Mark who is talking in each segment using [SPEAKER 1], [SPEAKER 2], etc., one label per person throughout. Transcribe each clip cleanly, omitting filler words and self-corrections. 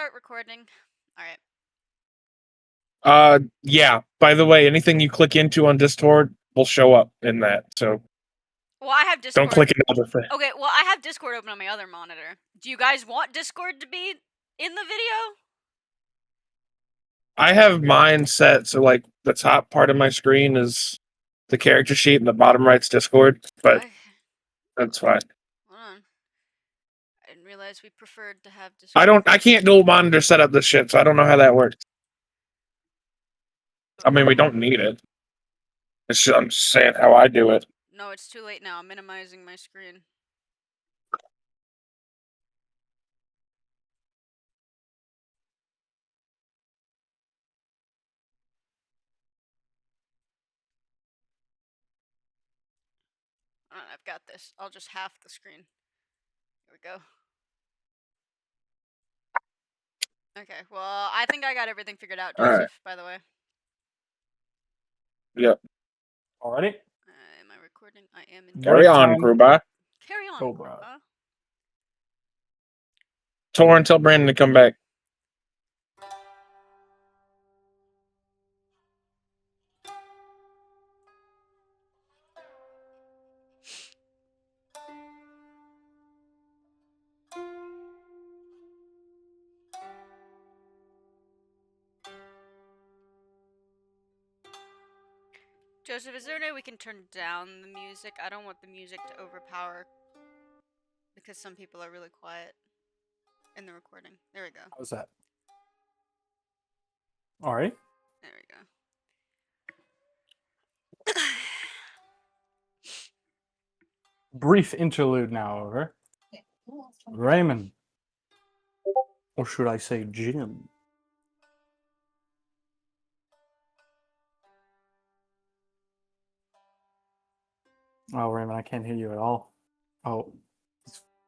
[SPEAKER 1] start recording? Alright.
[SPEAKER 2] Yeah. By the way, anything you click into on Discord will show up in that, so...
[SPEAKER 1] Well, I have Discord.
[SPEAKER 2] Don't click another thing.
[SPEAKER 1] Okay, well, I have Discord open on my other monitor. Do you guys want Discord to be in the video?
[SPEAKER 2] I have mine set, so, like, the top part of my screen is the character sheet, and the bottom right's Discord, but that's fine.
[SPEAKER 1] Hold on. I didn't realize we preferred to have Discord.
[SPEAKER 2] I can't dual monitor set up this shit, so I don't know how that works. I mean, we don't need it. I'm just saying how I do it.
[SPEAKER 1] No, it's too late now. I'm minimizing my screen. I've got this. I'll just half the screen. Here we go. Okay, well, I think I got everything figured out, Joseph,
[SPEAKER 2] right.
[SPEAKER 1] by the way.
[SPEAKER 2] Yep.
[SPEAKER 3] Alrighty.
[SPEAKER 1] Am I recording? I am in.
[SPEAKER 2] Carry on, Kruba.
[SPEAKER 1] Carry on,
[SPEAKER 3] Cobra.
[SPEAKER 2] Torrin, tell Brandon to come back.
[SPEAKER 1] Joseph, is there a way we can turn down the music? I don't want the music to overpower, because some people are really quiet in the recording. There we go.
[SPEAKER 3] How's that? Alright.
[SPEAKER 1] There we go.
[SPEAKER 3] Brief interlude now, over. Raymond. Or should I say Jim? Oh, Raymond, I can't hear you at all. Oh,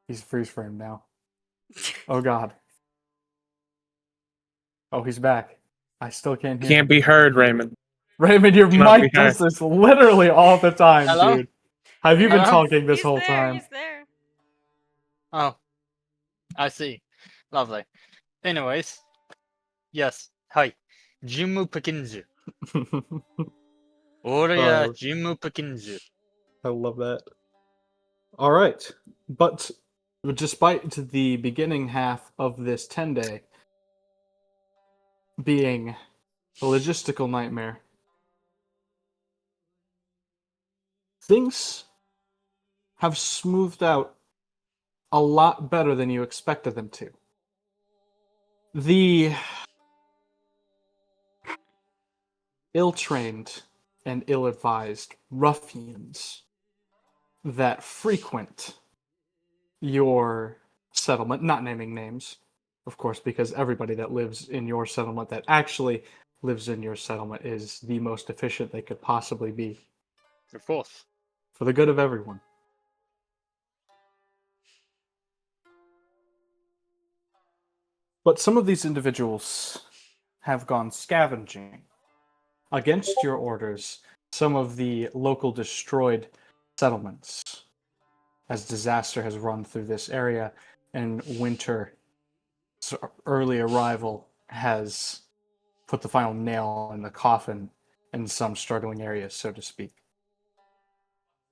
[SPEAKER 3] he's freeze framed now. Oh, God. Oh, he's back. I still can't hear
[SPEAKER 2] Can't be heard, Raymond.
[SPEAKER 3] Raymond, your mic does this literally all the time,
[SPEAKER 4] Hello?
[SPEAKER 3] dude. Have you been talking this whole time?
[SPEAKER 1] He's there.
[SPEAKER 4] Oh, I see. Lovely. Anyways, yes. Hi. Jimu Pickens. Oria Jimu Pickens.
[SPEAKER 3] I love that. All right. But despite the beginning half of this 10-day being a logistical nightmare, things have smoothed out a lot better than you expected them to. The ill-trained and ill-advised ruffians that frequent your settlement, not naming names, of course, because everybody that lives in your settlement that actually lives in your settlement is the most efficient they could possibly be.
[SPEAKER 4] Of course.
[SPEAKER 3] For the good of everyone. But some of these individuals have gone scavenging. Against your orders, some of the local destroyed settlements, as disaster has run through this area, and winter's early arrival has put the final nail in the coffin in some struggling areas, so to speak.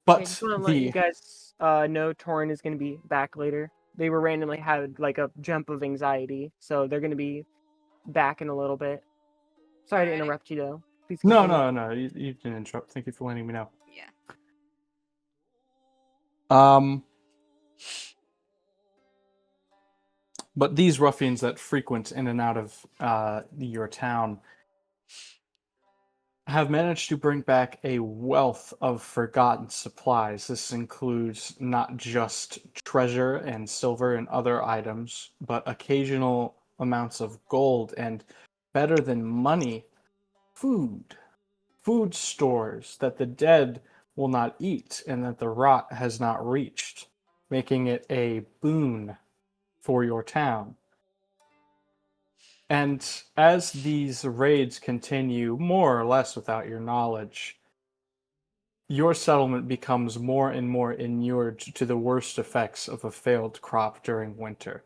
[SPEAKER 3] But
[SPEAKER 5] I just want to let you guys know Torrin is going to be back later. They were randomly had like a jump of anxiety, so they're going to be back in a little bit. Sorry to interrupt you, though. Please continue.
[SPEAKER 3] No. You didn't interrupt. Thank you for letting me know.
[SPEAKER 1] Yeah.
[SPEAKER 3] But these ruffians that frequent in and out of your town have managed to bring back a wealth of forgotten supplies. This includes not just treasure and silver and other items, but occasional amounts of gold and, better than money, food. Food stores that the dead will not eat and that the rot has not reached, making it a boon for your town. And as these raids continue, more or less without your knowledge, your settlement becomes more and more inured to the worst effects of a failed crop during winter.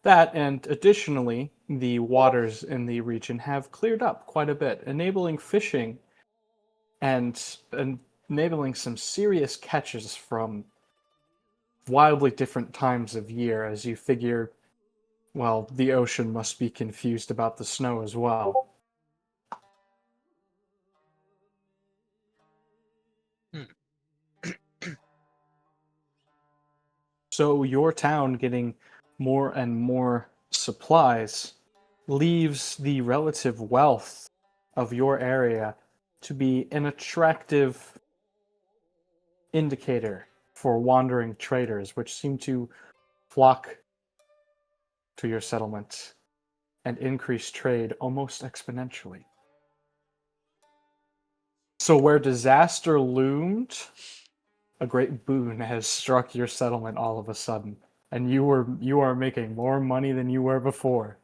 [SPEAKER 3] That, and additionally, the waters in the region have cleared up quite a bit, enabling fishing and enabling some serious catches from wildly different times of year, as you figure, well, the ocean must be confused about the snow as well. So your town getting more and more supplies leaves the relative wealth of your area to be an attractive indicator for wandering traders, which seem to flock to your settlement and increase trade almost exponentially. So where disaster loomed, a great boon has struck your settlement all of a sudden, and you are making more money than you were before.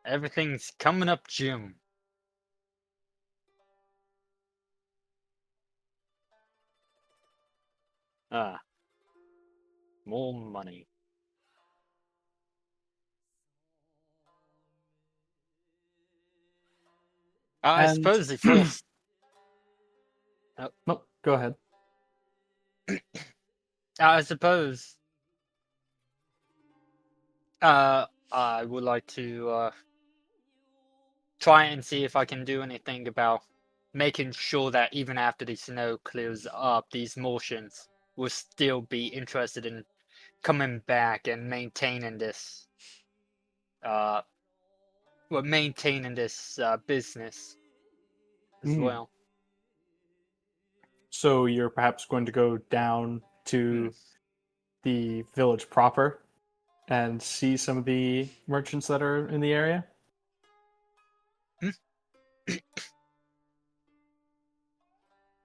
[SPEAKER 4] Everything's coming up, Jim. Ah, more money. I
[SPEAKER 3] And-
[SPEAKER 4] suppose they forced.
[SPEAKER 3] No, go ahead.
[SPEAKER 4] I suppose. I would like to try and see if I can do anything about making sure that even after the snow clears up, these Martians will still be interested in coming back and maintaining this business as well.
[SPEAKER 3] So you're perhaps going to go down to the village proper and see some of the merchants that are in the area?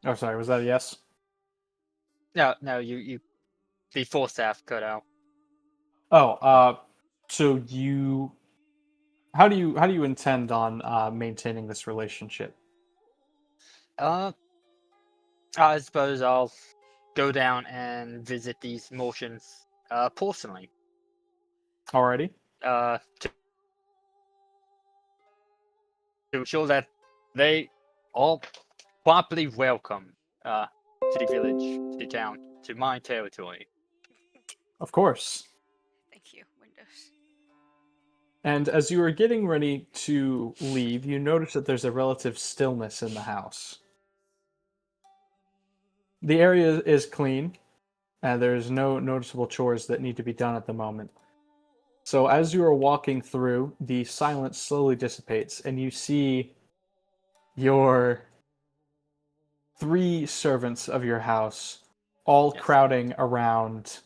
[SPEAKER 3] Oh, sorry, was that a yes?
[SPEAKER 4] No, you the force staff cut out.
[SPEAKER 3] Oh, so how do you intend on maintaining this relationship?
[SPEAKER 4] I suppose I'll go down and visit these Martians personally.
[SPEAKER 3] Alrighty.
[SPEAKER 4] To ensure that they all properly welcome to the village, to the town, to my territory.
[SPEAKER 3] Of course.
[SPEAKER 1] Thank you, Windows.
[SPEAKER 3] And as you are getting ready to leave, you notice that there's a relative stillness in the house. The area is clean, and there's no noticeable chores that need to be done at the moment. So as you are walking through, the silence slowly dissipates, and you see your 3 servants of your house all crowding around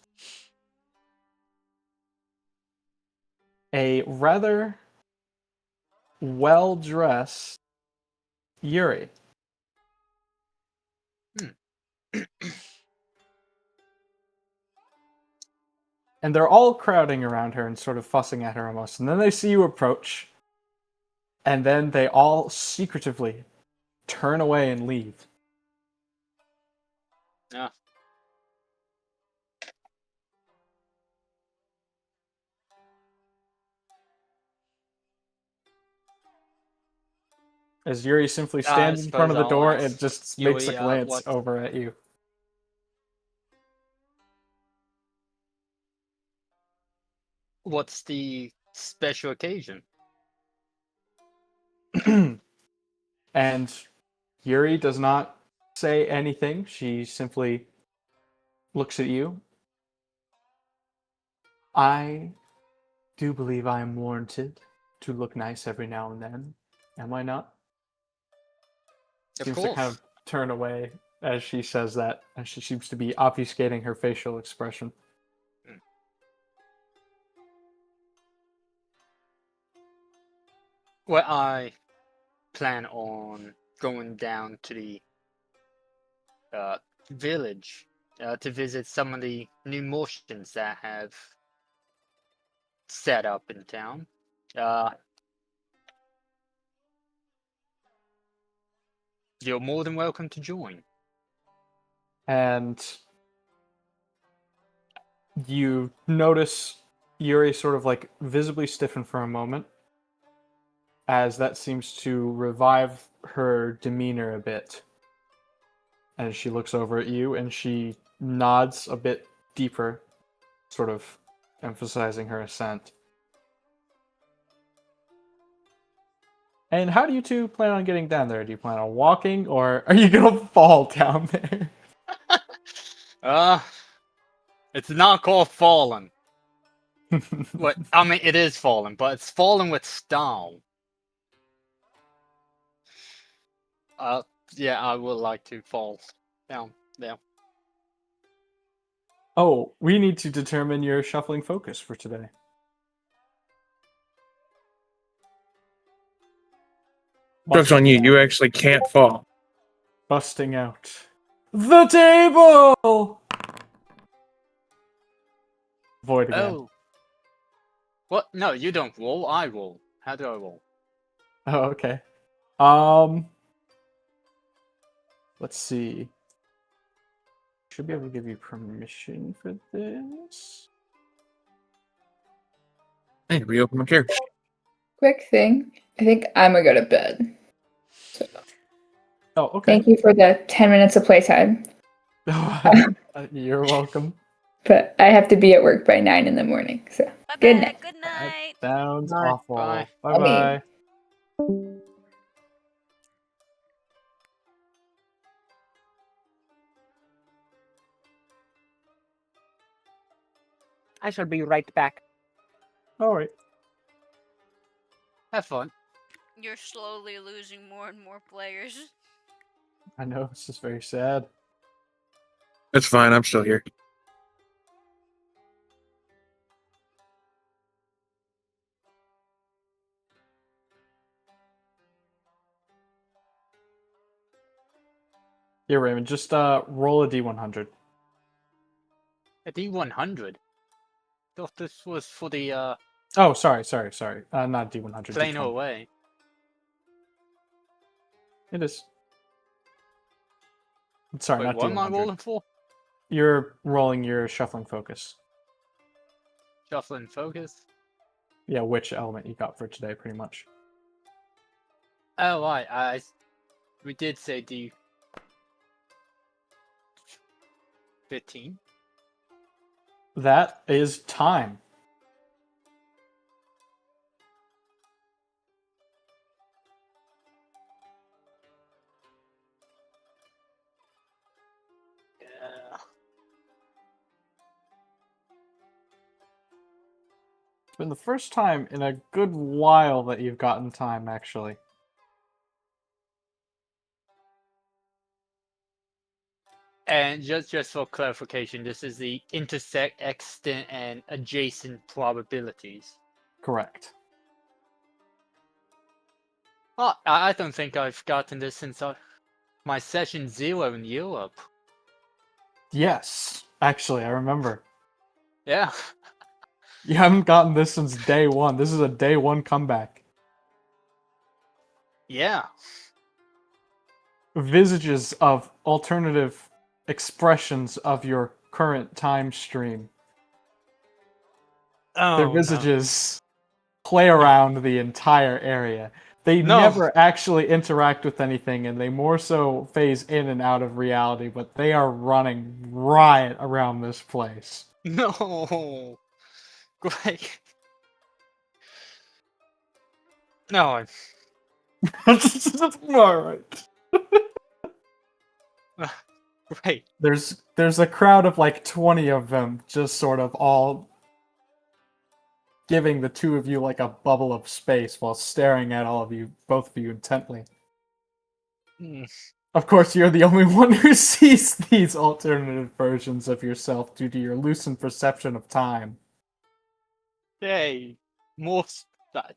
[SPEAKER 3] a rather well-dressed Yuri. And they're all crowding around her and sort of fussing at her almost. And then they see you approach, and then they all secretively turn away and leave.
[SPEAKER 4] Yeah.
[SPEAKER 3] As Yuri simply stands in front of the
[SPEAKER 4] suppose
[SPEAKER 3] door
[SPEAKER 4] I'll
[SPEAKER 3] and
[SPEAKER 4] ask
[SPEAKER 3] just makes a
[SPEAKER 4] Yuri,
[SPEAKER 3] glance over at you.
[SPEAKER 4] What's the special occasion?
[SPEAKER 3] And Yuri does not say anything. She simply looks at you. I do believe I am warranted to look nice every now and then. Am I not?
[SPEAKER 4] Of
[SPEAKER 3] Seems
[SPEAKER 4] course.
[SPEAKER 3] to kind of turn away as she says that, and she seems to be obfuscating her facial expression.
[SPEAKER 4] Well, I plan on going down to the village to visit some of the new Martians that have set up in town. You're more than welcome to join.
[SPEAKER 3] And you notice Yuri sort of like visibly stiffen for a moment, as that seems to revive her demeanor a bit. As she looks over at you and she nods a bit deeper, sort of emphasizing her assent. And how do you two plan on getting down there? Do you plan on walking, or are you gonna fall down there?
[SPEAKER 4] It's not called fallen. What? I mean, it is fallen, but it's fallen with style. Yeah, I would like to fall down there.
[SPEAKER 3] Oh, we need to determine your shuffling focus for today.
[SPEAKER 2] Joke's on you. You actually can't fall.
[SPEAKER 3] Busting out the table. Void again.
[SPEAKER 4] Oh. What? No, you don't roll. I roll. How do I roll?
[SPEAKER 3] Oh, okay. Let's see. Should be able to give you permission for this.
[SPEAKER 2] Hey, reopen my character.
[SPEAKER 6] Quick thing. I think I'm gonna go to bed.
[SPEAKER 3] Oh, okay.
[SPEAKER 6] Thank you for the 10 minutes of playtime.
[SPEAKER 3] You're welcome.
[SPEAKER 6] But I have to be at work by 9 in the morning. So
[SPEAKER 1] Bye
[SPEAKER 6] Good
[SPEAKER 1] bye.
[SPEAKER 6] night.
[SPEAKER 1] Good night.
[SPEAKER 3] Sounds
[SPEAKER 4] Bye.
[SPEAKER 3] awful.
[SPEAKER 4] Bye.
[SPEAKER 3] Bye.
[SPEAKER 5] I shall be right back.
[SPEAKER 3] All right.
[SPEAKER 4] Have fun.
[SPEAKER 1] You're slowly losing more and more players.
[SPEAKER 3] I know, it's just very sad.
[SPEAKER 2] It's fine. I'm still here.
[SPEAKER 3] Here, Raymond, just roll a d100.
[SPEAKER 4] A D100. Thought this was for the
[SPEAKER 3] Oh, sorry. Not d100.
[SPEAKER 4] plane
[SPEAKER 3] D20.
[SPEAKER 4] away.
[SPEAKER 3] It is. Sorry,
[SPEAKER 4] Wait,
[SPEAKER 3] not
[SPEAKER 4] what am I
[SPEAKER 3] d100.
[SPEAKER 4] rolling for?
[SPEAKER 3] You're rolling your shuffling focus.
[SPEAKER 4] Shuffling focus.
[SPEAKER 3] Yeah, which element you got for today, pretty much.
[SPEAKER 4] Oh, right. We did say D15.
[SPEAKER 3] That is time.
[SPEAKER 4] Yeah.
[SPEAKER 3] It's been the first time in a good while that you've gotten time, actually.
[SPEAKER 4] And just for clarification, this is the intersect, extent, and adjacent probabilities.
[SPEAKER 3] Correct.
[SPEAKER 4] Oh, I don't think I've gotten this since my session 0 in Europe.
[SPEAKER 3] Yes, actually, I remember.
[SPEAKER 4] Yeah.
[SPEAKER 3] You haven't gotten this since day one. This is a day one comeback.
[SPEAKER 4] Yeah.
[SPEAKER 3] Visages of alternative expressions of your current time stream.
[SPEAKER 4] Oh,
[SPEAKER 3] Their
[SPEAKER 4] no.
[SPEAKER 3] visages play around the entire area. They
[SPEAKER 4] No.
[SPEAKER 3] never actually interact with anything, and they more so phase in and out of reality, but they are running riot around this place.
[SPEAKER 4] No. Great. No.
[SPEAKER 3] Alright.
[SPEAKER 4] Great.
[SPEAKER 3] There's a crowd of like 20 of them just sort of all giving the two of you like a bubble of space while staring at both of you intently.
[SPEAKER 4] Hmm.
[SPEAKER 3] Of course, you're the only one who sees these alternative versions of yourself due to your loosened perception of time.
[SPEAKER 4] Yay. More stats.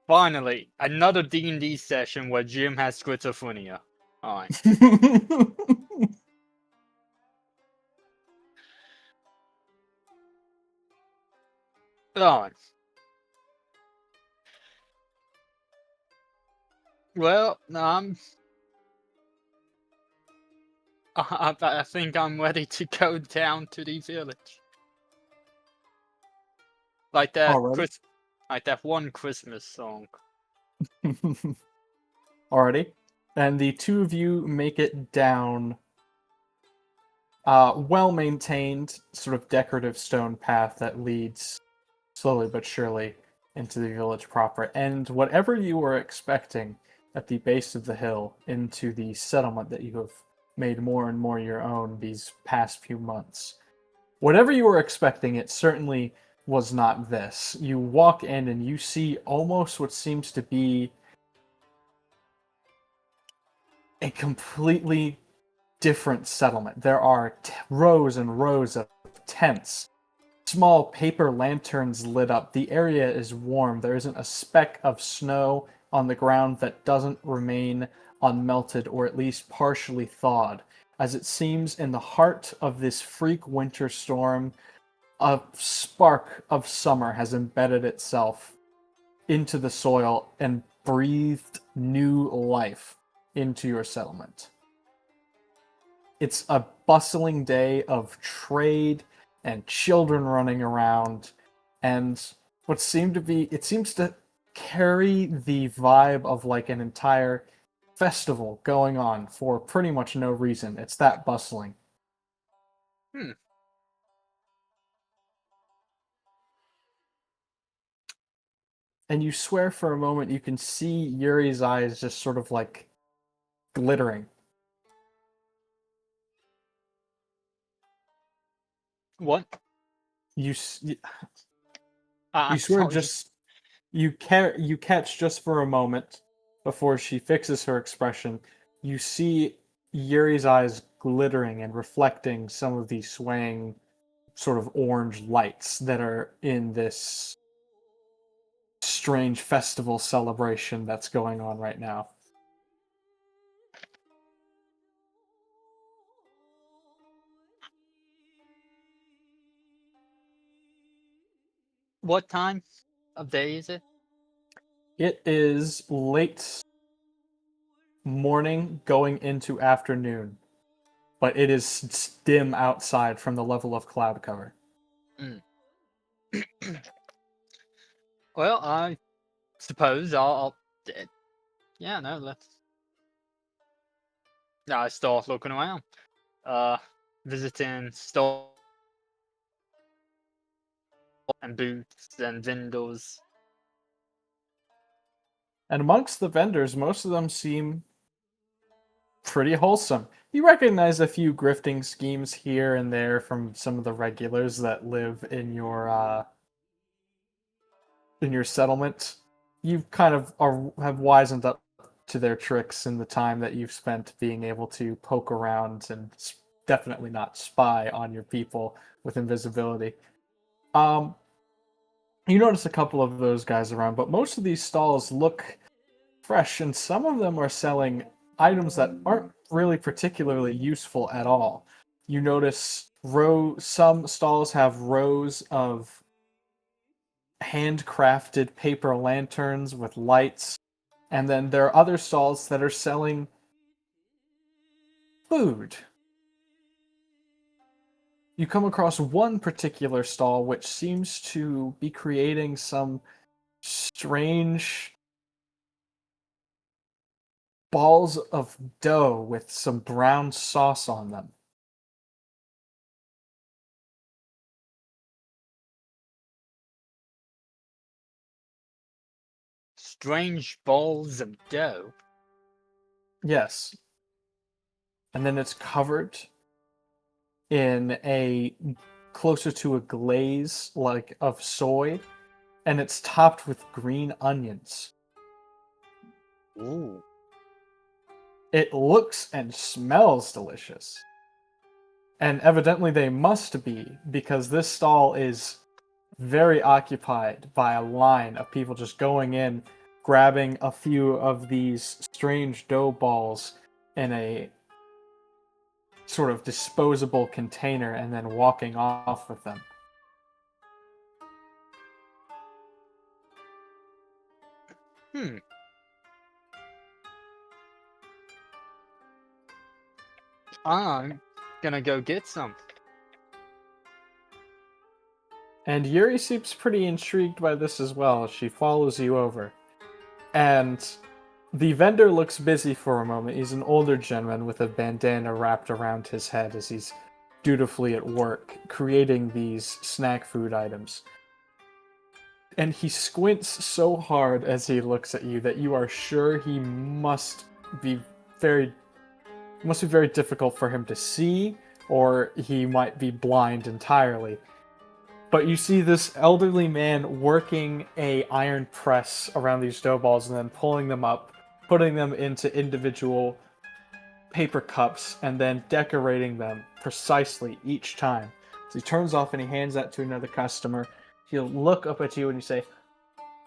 [SPEAKER 4] Finally, another D&D session where Jim has schizophrenia. Alright. Alright. Well, I think I'm ready to go down to the village. Like that
[SPEAKER 3] Already?
[SPEAKER 4] like that one Christmas song.
[SPEAKER 3] Alrighty. And the two of you make it down well-maintained, sort of decorative stone path that leads slowly but surely into the village proper. And whatever you were expecting at the base of the hill into the settlement that you have made more and more your own these past few months, whatever you were expecting, it certainly was not this. You walk in and you see almost what seems to be a completely different settlement. There are rows and rows of tents, small paper lanterns lit up. The area is warm. There isn't a speck of snow on the ground that doesn't remain unmelted or at least partially thawed. As it seems in the heart of this freak winter storm, a spark of summer has embedded itself into the soil and breathed new life into your settlement. It's a bustling day of trade and children running around, and it seems to carry the vibe of like an entire festival going on for pretty much no reason. It's that bustling. And you swear for a moment you can see Yuri's eyes just sort of like glittering.
[SPEAKER 4] What?
[SPEAKER 3] You
[SPEAKER 4] I'm
[SPEAKER 3] swear
[SPEAKER 4] sorry.
[SPEAKER 3] just you catch just for a moment before she fixes her expression. You see Yuri's eyes glittering and reflecting some of these swaying sort of orange lights that are in this strange festival celebration that's going on right now.
[SPEAKER 4] What time of day is it?
[SPEAKER 3] It is late morning going into afternoon, but it is dim outside from the level of cloud cover.
[SPEAKER 4] Well, I suppose I'll yeah, no, let's. Yeah, I start looking around, visiting stores and booths and vendors.
[SPEAKER 3] And amongst the vendors, most of them seem pretty wholesome. You recognize a few grifting schemes here and there from some of the regulars that live in your settlement. You kind of have wisened up to their tricks in the time that you've spent being able to poke around and definitely not spy on your people with invisibility. You notice a couple of those guys around, but most of these stalls look fresh, and some of them are selling items that aren't really particularly useful at all. You notice some stalls have rows of handcrafted paper lanterns with lights, and then there are other stalls that are selling food. You come across one particular stall which seems to be creating some strange balls of dough with some brown sauce on them.
[SPEAKER 4] Strange balls of dough.
[SPEAKER 3] Yes. And then it's covered in a closer to a glaze like of soy, and it's topped with green onions.
[SPEAKER 4] Ooh.
[SPEAKER 3] It looks and smells delicious. And evidently they must be, because this stall is very occupied by a line of people just going in, grabbing a few of these strange dough balls in a sort of disposable container and then walking off with them.
[SPEAKER 4] I'm gonna go get some.
[SPEAKER 3] And Yuri seems pretty intrigued by this as well. She follows you over. And the vendor looks busy for a moment. He's an older gentleman with a bandana wrapped around his head as he's dutifully at work creating these snack food items. And he squints so hard as he looks at you that you are sure he must be very difficult for him to see, or he might be blind entirely. But you see this elderly man working a iron press around these dough balls and then pulling them up, putting them into individual paper cups, and then decorating them precisely each time. So he turns off and he hands that to another customer. He'll look up at you and you say,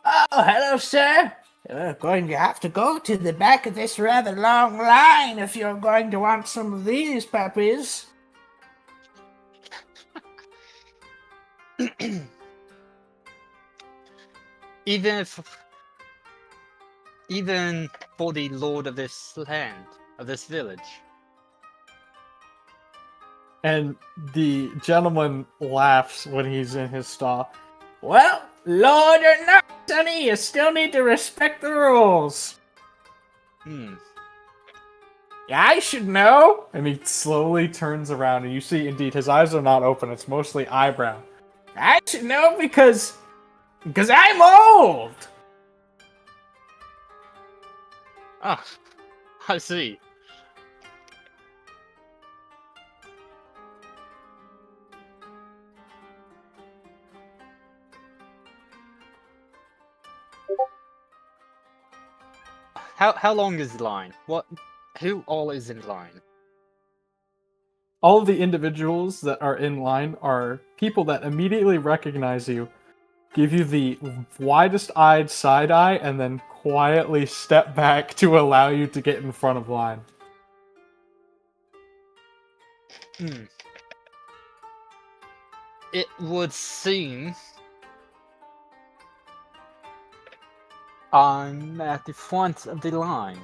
[SPEAKER 7] "Oh, hello, sir. You're going to have to go to the back of this rather long line if you're going to want some of these puppies."
[SPEAKER 4] Even for the lord of this land, of this village.
[SPEAKER 3] and the gentleman laughs when he's in his stall.
[SPEAKER 7] "Well, Lord or not, sonny, you still need to respect the rules." "I should know."
[SPEAKER 3] And he slowly turns around and you see indeed his eyes are not open, it's mostly eyebrow.
[SPEAKER 7] "I should know because I'm old."
[SPEAKER 4] Ah, I see. How long is the line? Who all is in line?
[SPEAKER 3] All of the individuals that are in line are people that immediately recognize you, give you the widest-eyed side eye, and then quietly step back to allow you to get in front of line.
[SPEAKER 4] It would seem I'm at the front of the line.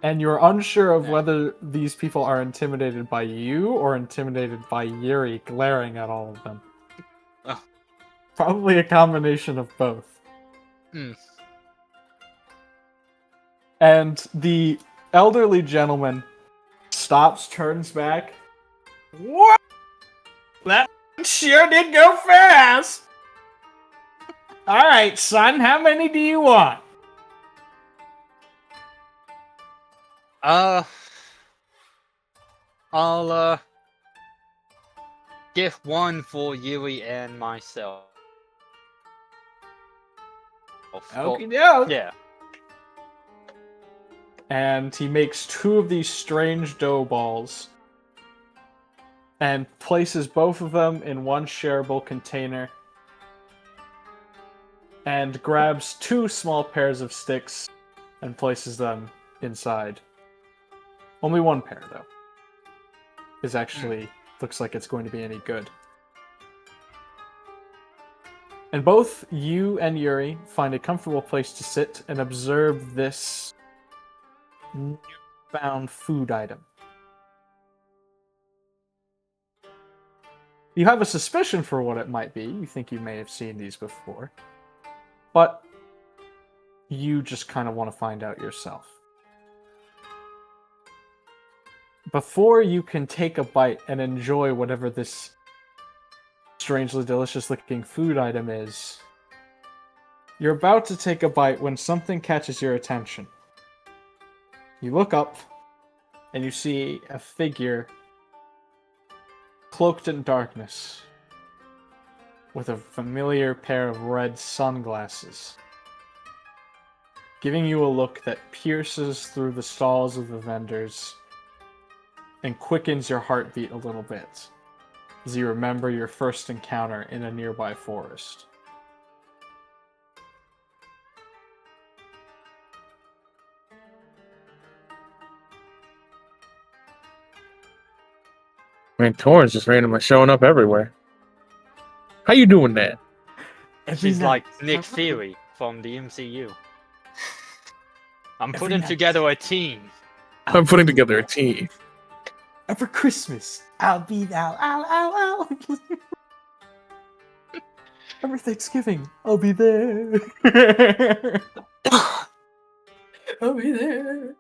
[SPEAKER 3] And you're unsure of whether these people are intimidated by you or intimidated by Yuri glaring at all of them.
[SPEAKER 4] Oh.
[SPEAKER 3] Probably a combination of both. And the elderly gentleman stops, turns back.
[SPEAKER 7] "What? That sure did go fast." "All right, son, how many do you want?"
[SPEAKER 4] I'll give one for Yuri and myself.
[SPEAKER 7] Okie doke.
[SPEAKER 4] Yeah.
[SPEAKER 3] And he makes two of these strange dough balls and places both of them in one shareable container and grabs two small pairs of sticks and places them inside. Only one pair, though, is actually looks like it's going to be any good. And both you and Yuri find a comfortable place to sit and observe this newfound food item. You have a suspicion for what it might be. You think you may have seen these before. But you just kind of want to find out yourself. Before you can take a bite and enjoy whatever this strangely delicious looking food item is, you're about to take a bite when something catches your attention. You look up and you see a figure cloaked in darkness with a familiar pair of red sunglasses, giving you a look that pierces through the stalls of the vendors and quickens your heartbeat a little bit as you remember your first encounter in a nearby forest.
[SPEAKER 2] Man, Torrin's just randomly showing up everywhere. How you doing that?
[SPEAKER 4] She's like Nick Fury from the MCU. I'm
[SPEAKER 7] Every
[SPEAKER 4] putting
[SPEAKER 7] night.
[SPEAKER 4] together a team.
[SPEAKER 2] I'm putting together a tea.
[SPEAKER 3] And for Christmas, I'll be thou. Ow. And for Thanksgiving, I'll be there.
[SPEAKER 6] I'll be there.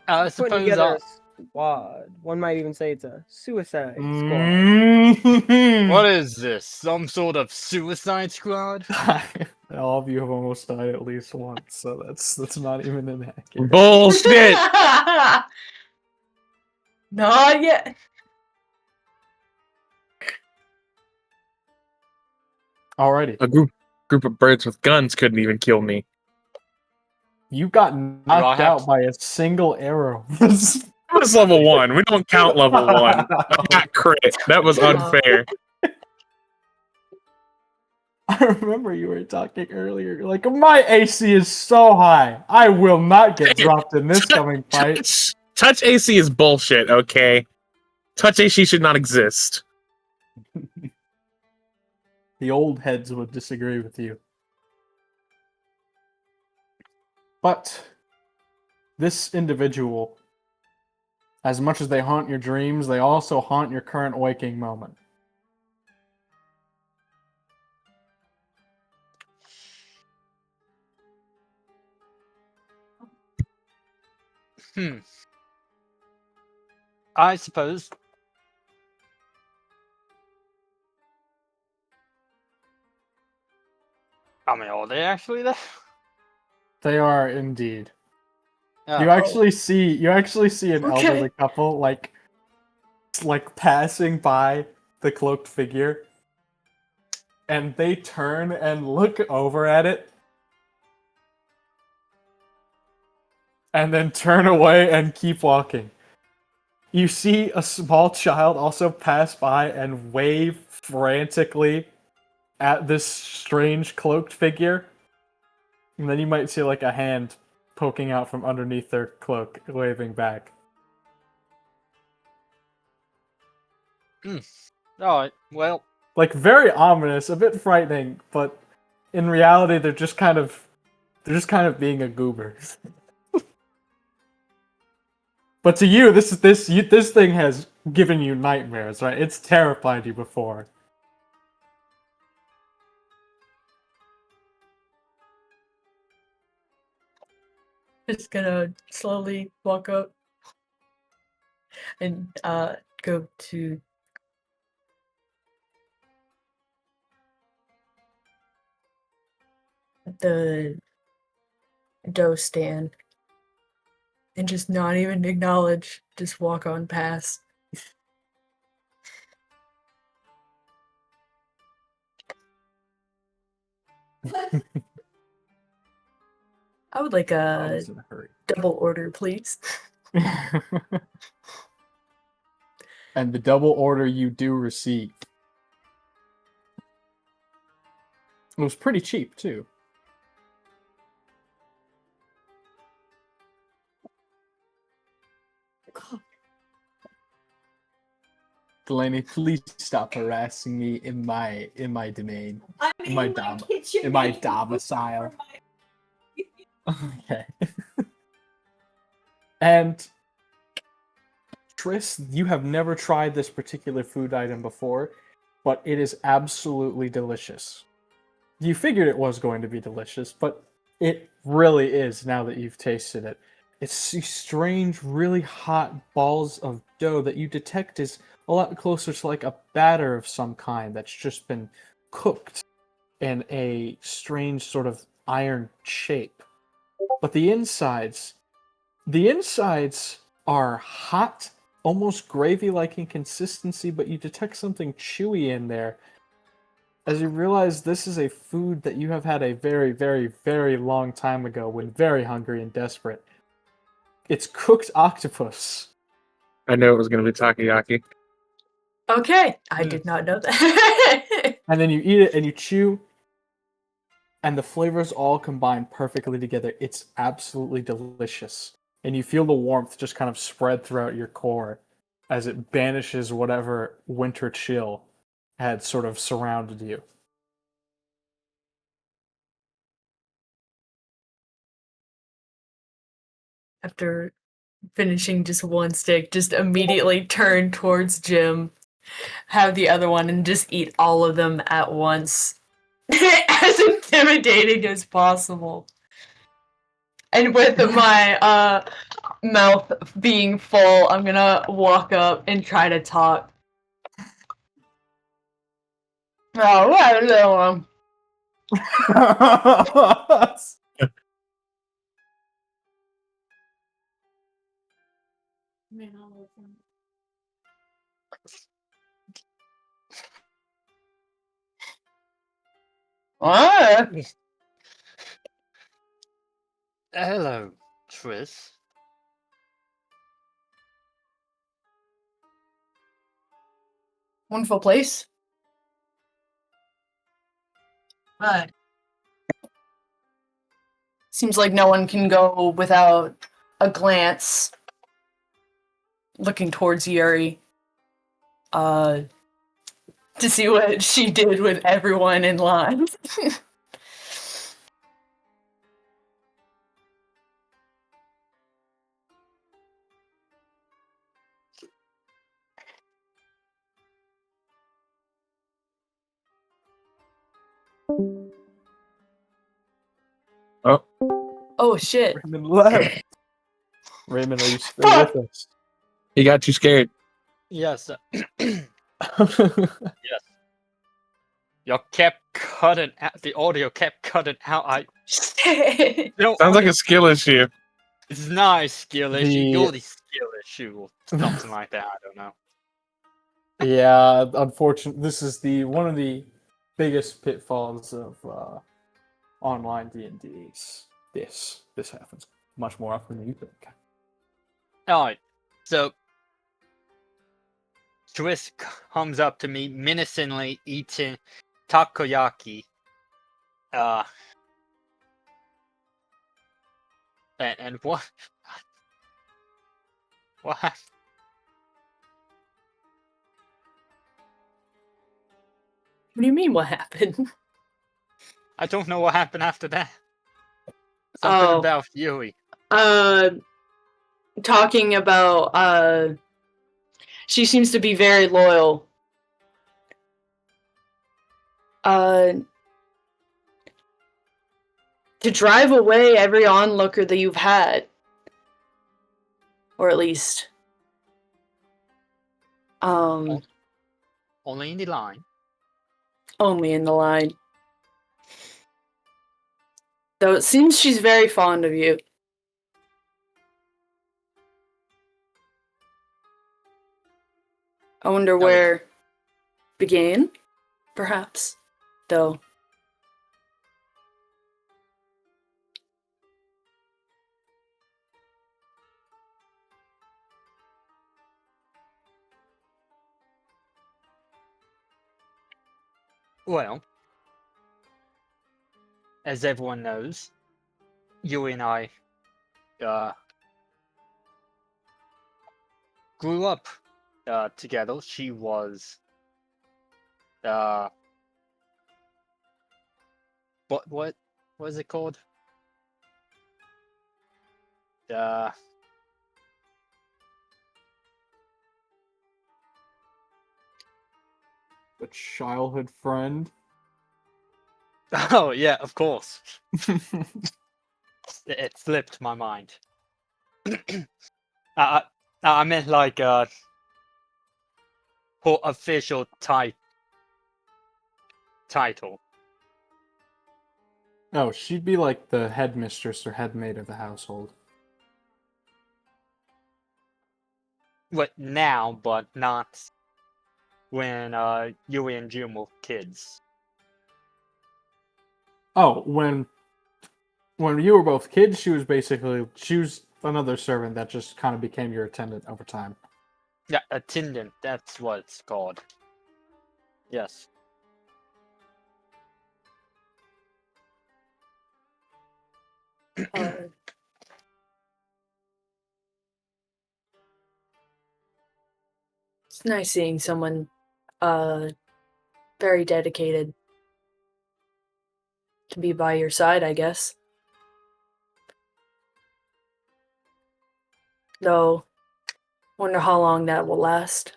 [SPEAKER 4] I
[SPEAKER 5] Putting
[SPEAKER 4] suppose
[SPEAKER 5] together a squad. One might even say it's a suicide squad.
[SPEAKER 4] what is this? Some sort of suicide squad?
[SPEAKER 3] All of you have almost died at least once, so that's not even inaccurate.
[SPEAKER 2] Bullshit!
[SPEAKER 6] Not yet.
[SPEAKER 3] Alrighty.
[SPEAKER 2] A group of birds with guns couldn't even kill me.
[SPEAKER 3] You got knocked
[SPEAKER 4] have
[SPEAKER 3] out
[SPEAKER 4] to-
[SPEAKER 3] by a single arrow.
[SPEAKER 2] That was level 1. We don't count level 1. I got crit. That was unfair.
[SPEAKER 3] I remember you were talking earlier. You're like, my AC is so high. I will not get dropped in this coming fight.
[SPEAKER 2] Touch AC is bullshit, okay? Touch AC should not exist.
[SPEAKER 3] The old heads would disagree with you. But this individual, as much as they haunt your dreams, they also haunt your current waking moment.
[SPEAKER 4] I suppose. I mean, are they actually there?
[SPEAKER 3] They are indeed.
[SPEAKER 4] Oh.
[SPEAKER 3] You actually see an
[SPEAKER 6] Okay.
[SPEAKER 3] elderly couple like passing by the cloaked figure, and they turn and look over at it, and then turn away and keep walking. You see a small child also pass by and wave frantically at this strange cloaked figure. And then you might see like a hand poking out from underneath their cloak, waving back.
[SPEAKER 4] Alright, well.
[SPEAKER 3] Like very ominous, a bit frightening, but in reality they're just kind of being a goober. But to you, this thing has given you nightmares, right? It's terrified you before.
[SPEAKER 6] Just gonna slowly walk up and go to the dough stand and just not even acknowledge, just walk on past. I would like
[SPEAKER 3] I
[SPEAKER 6] a
[SPEAKER 3] was in a hurry.
[SPEAKER 6] double order, please.
[SPEAKER 3] And the double order you do receive. It was pretty cheap too. Delaney, please stop harassing me in my domain.
[SPEAKER 6] I'm
[SPEAKER 3] In my
[SPEAKER 6] kitchen.
[SPEAKER 3] in my domicile. Okay. And Tris, you have never tried this particular food item before, but it is absolutely delicious. You figured it was going to be delicious, but it really is now that you've tasted it. It's these strange, really hot balls of dough that you detect is a lot closer to like a batter of some kind that's just been cooked in a strange sort of iron shape. But the insides are hot, almost gravy-like in consistency, but you detect something chewy in there as you realize this is a food that you have had a very, very, very long time ago when very hungry and desperate. It's cooked octopus.
[SPEAKER 2] I knew it was going to be takoyaki.
[SPEAKER 6] Okay, I did not know that.
[SPEAKER 3] And then you eat it and you chew, and the flavors all combine perfectly together. It's absolutely delicious. And you feel the warmth just kind of spread throughout your core as it banishes whatever winter chill had sort of surrounded you.
[SPEAKER 6] after finishing just one stick, just immediately turn towards Jim, have the other one, and just eat all of them at once. As intimidating as possible. And with my mouth being full, I'm gonna walk up and try to talk. Oh, hello. What?
[SPEAKER 4] Hello, Tris.
[SPEAKER 6] Wonderful place. But seems like no one can go without a glance looking towards Yuri. To see what she did with everyone in line. Oh shit.
[SPEAKER 3] Raymond left. Raymond, are you still with us?
[SPEAKER 2] He got too scared.
[SPEAKER 4] Yes. Yes. You kept cutting out. The audio kept cutting out.
[SPEAKER 6] Shit.
[SPEAKER 2] Sounds like a skill issue.
[SPEAKER 4] It's not a skill issue.
[SPEAKER 3] The-
[SPEAKER 4] You're the skill issue, or something like that. I don't know.
[SPEAKER 3] Yeah, unfortunately, this is one of the biggest pitfalls of online D&Ds. This happens much more often than you think.
[SPEAKER 4] Alright, so Tris comes up to me menacingly eating takoyaki. And what? What?
[SPEAKER 6] What do you mean, what happened?
[SPEAKER 4] I don't know what happened after that. Something about Yui.
[SPEAKER 6] Talking about, she seems to be very loyal. To drive away every onlooker that you've had. Or at least.
[SPEAKER 4] Only in the line.
[SPEAKER 6] Only in the line. Though it seems she's very fond of you. I wonder where began, perhaps, though.
[SPEAKER 4] Well, as everyone knows, Yui and I grew up together. She was what was it called?
[SPEAKER 3] A childhood friend.
[SPEAKER 4] Oh yeah, of course. It slipped my mind. I meant like her official title.
[SPEAKER 3] Oh, she'd be like the headmistress or headmaid of the household.
[SPEAKER 4] What now, but not when Yui and Jim were kids.
[SPEAKER 3] Oh, when you were both kids, she was another servant that just kind of became your attendant over time.
[SPEAKER 4] Yeah, attendant, that's what it's called. Yes.
[SPEAKER 6] It's nice seeing someone very dedicated to be by your side, I guess. Though, wonder how long that will last.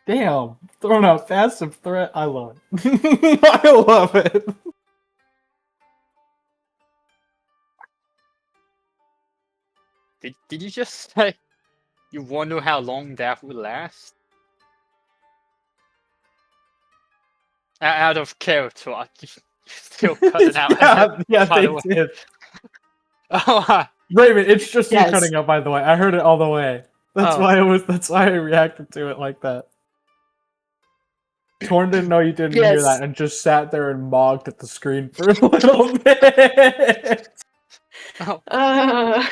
[SPEAKER 3] Damn, throwing out passive threat. I love it. I love it.
[SPEAKER 4] Did you just say you wonder how long that will last? Out of character, you're still cutting out.
[SPEAKER 3] yeah,
[SPEAKER 4] by
[SPEAKER 3] they
[SPEAKER 4] the way.
[SPEAKER 3] did.
[SPEAKER 4] Oh,
[SPEAKER 3] Raymond, it's just you
[SPEAKER 6] Yes.
[SPEAKER 3] cutting up. By the way, I heard it all the way. That's
[SPEAKER 4] Oh.
[SPEAKER 3] why it was. That's why I reacted to it like that. Torrin didn't know you didn't hear
[SPEAKER 6] Yes.
[SPEAKER 3] that and just sat there and mogged at the screen for a little bit.
[SPEAKER 4] oh.
[SPEAKER 6] Uh,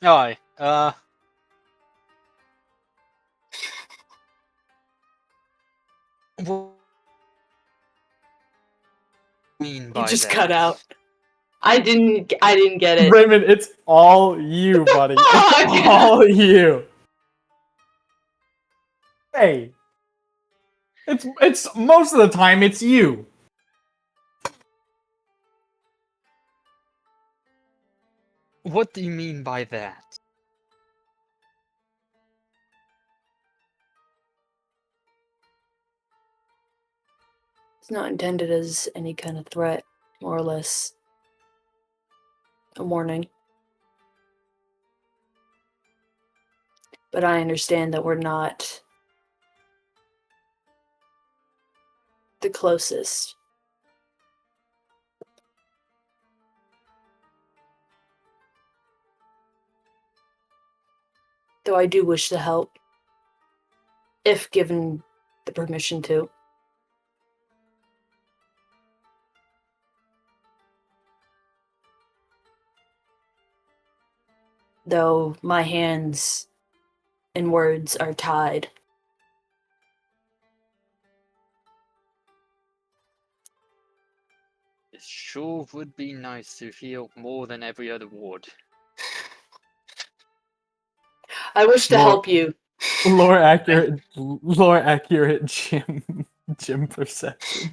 [SPEAKER 4] Alright, what do you mean by
[SPEAKER 6] you just
[SPEAKER 4] that?
[SPEAKER 6] cut out. I didn't get it.
[SPEAKER 3] Raymond, it's all you, buddy. It's all you. Hey. It's most of the time it's you.
[SPEAKER 4] What do you mean by that?
[SPEAKER 6] It's not intended as any kind of threat, more or less a warning. But I understand that we're not the closest. Though I do wish to help, if given the permission to. Though my hands and words are tied.
[SPEAKER 4] It sure would be nice to heal more than every other ward.
[SPEAKER 6] I wish to
[SPEAKER 3] Lord.
[SPEAKER 6] help you.
[SPEAKER 3] Lore accurate gym perception.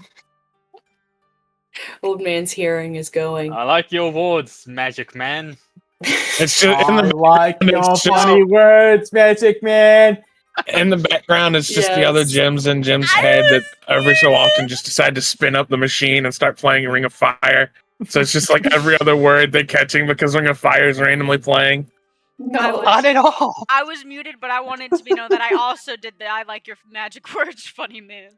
[SPEAKER 6] Old man's hearing is going.
[SPEAKER 4] I like your words, Magic Man.
[SPEAKER 2] It's just in
[SPEAKER 3] I
[SPEAKER 2] the
[SPEAKER 3] like your
[SPEAKER 2] it's just-
[SPEAKER 3] funny words, Magic Man.
[SPEAKER 2] in the background. It's just the other
[SPEAKER 6] Yes.
[SPEAKER 2] gems in Jim's head that every so often just decide to spin up the machine and start playing Ring of Fire. So it's just like every other word they're catching because Ring of Fire is randomly playing.
[SPEAKER 6] No.
[SPEAKER 4] Not at all.
[SPEAKER 1] I was muted, but I wanted to be known that I also did the I like your magic words, funny man.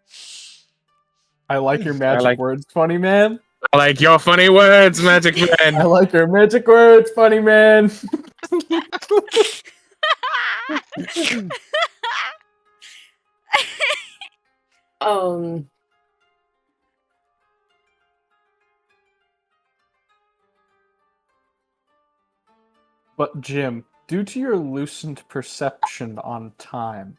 [SPEAKER 3] I like your magic
[SPEAKER 2] like-
[SPEAKER 3] words, funny man.
[SPEAKER 2] I like your funny words, Magic
[SPEAKER 3] I
[SPEAKER 2] Man.
[SPEAKER 3] like your magic words, funny man. But Jim, due to your loosened perception on time,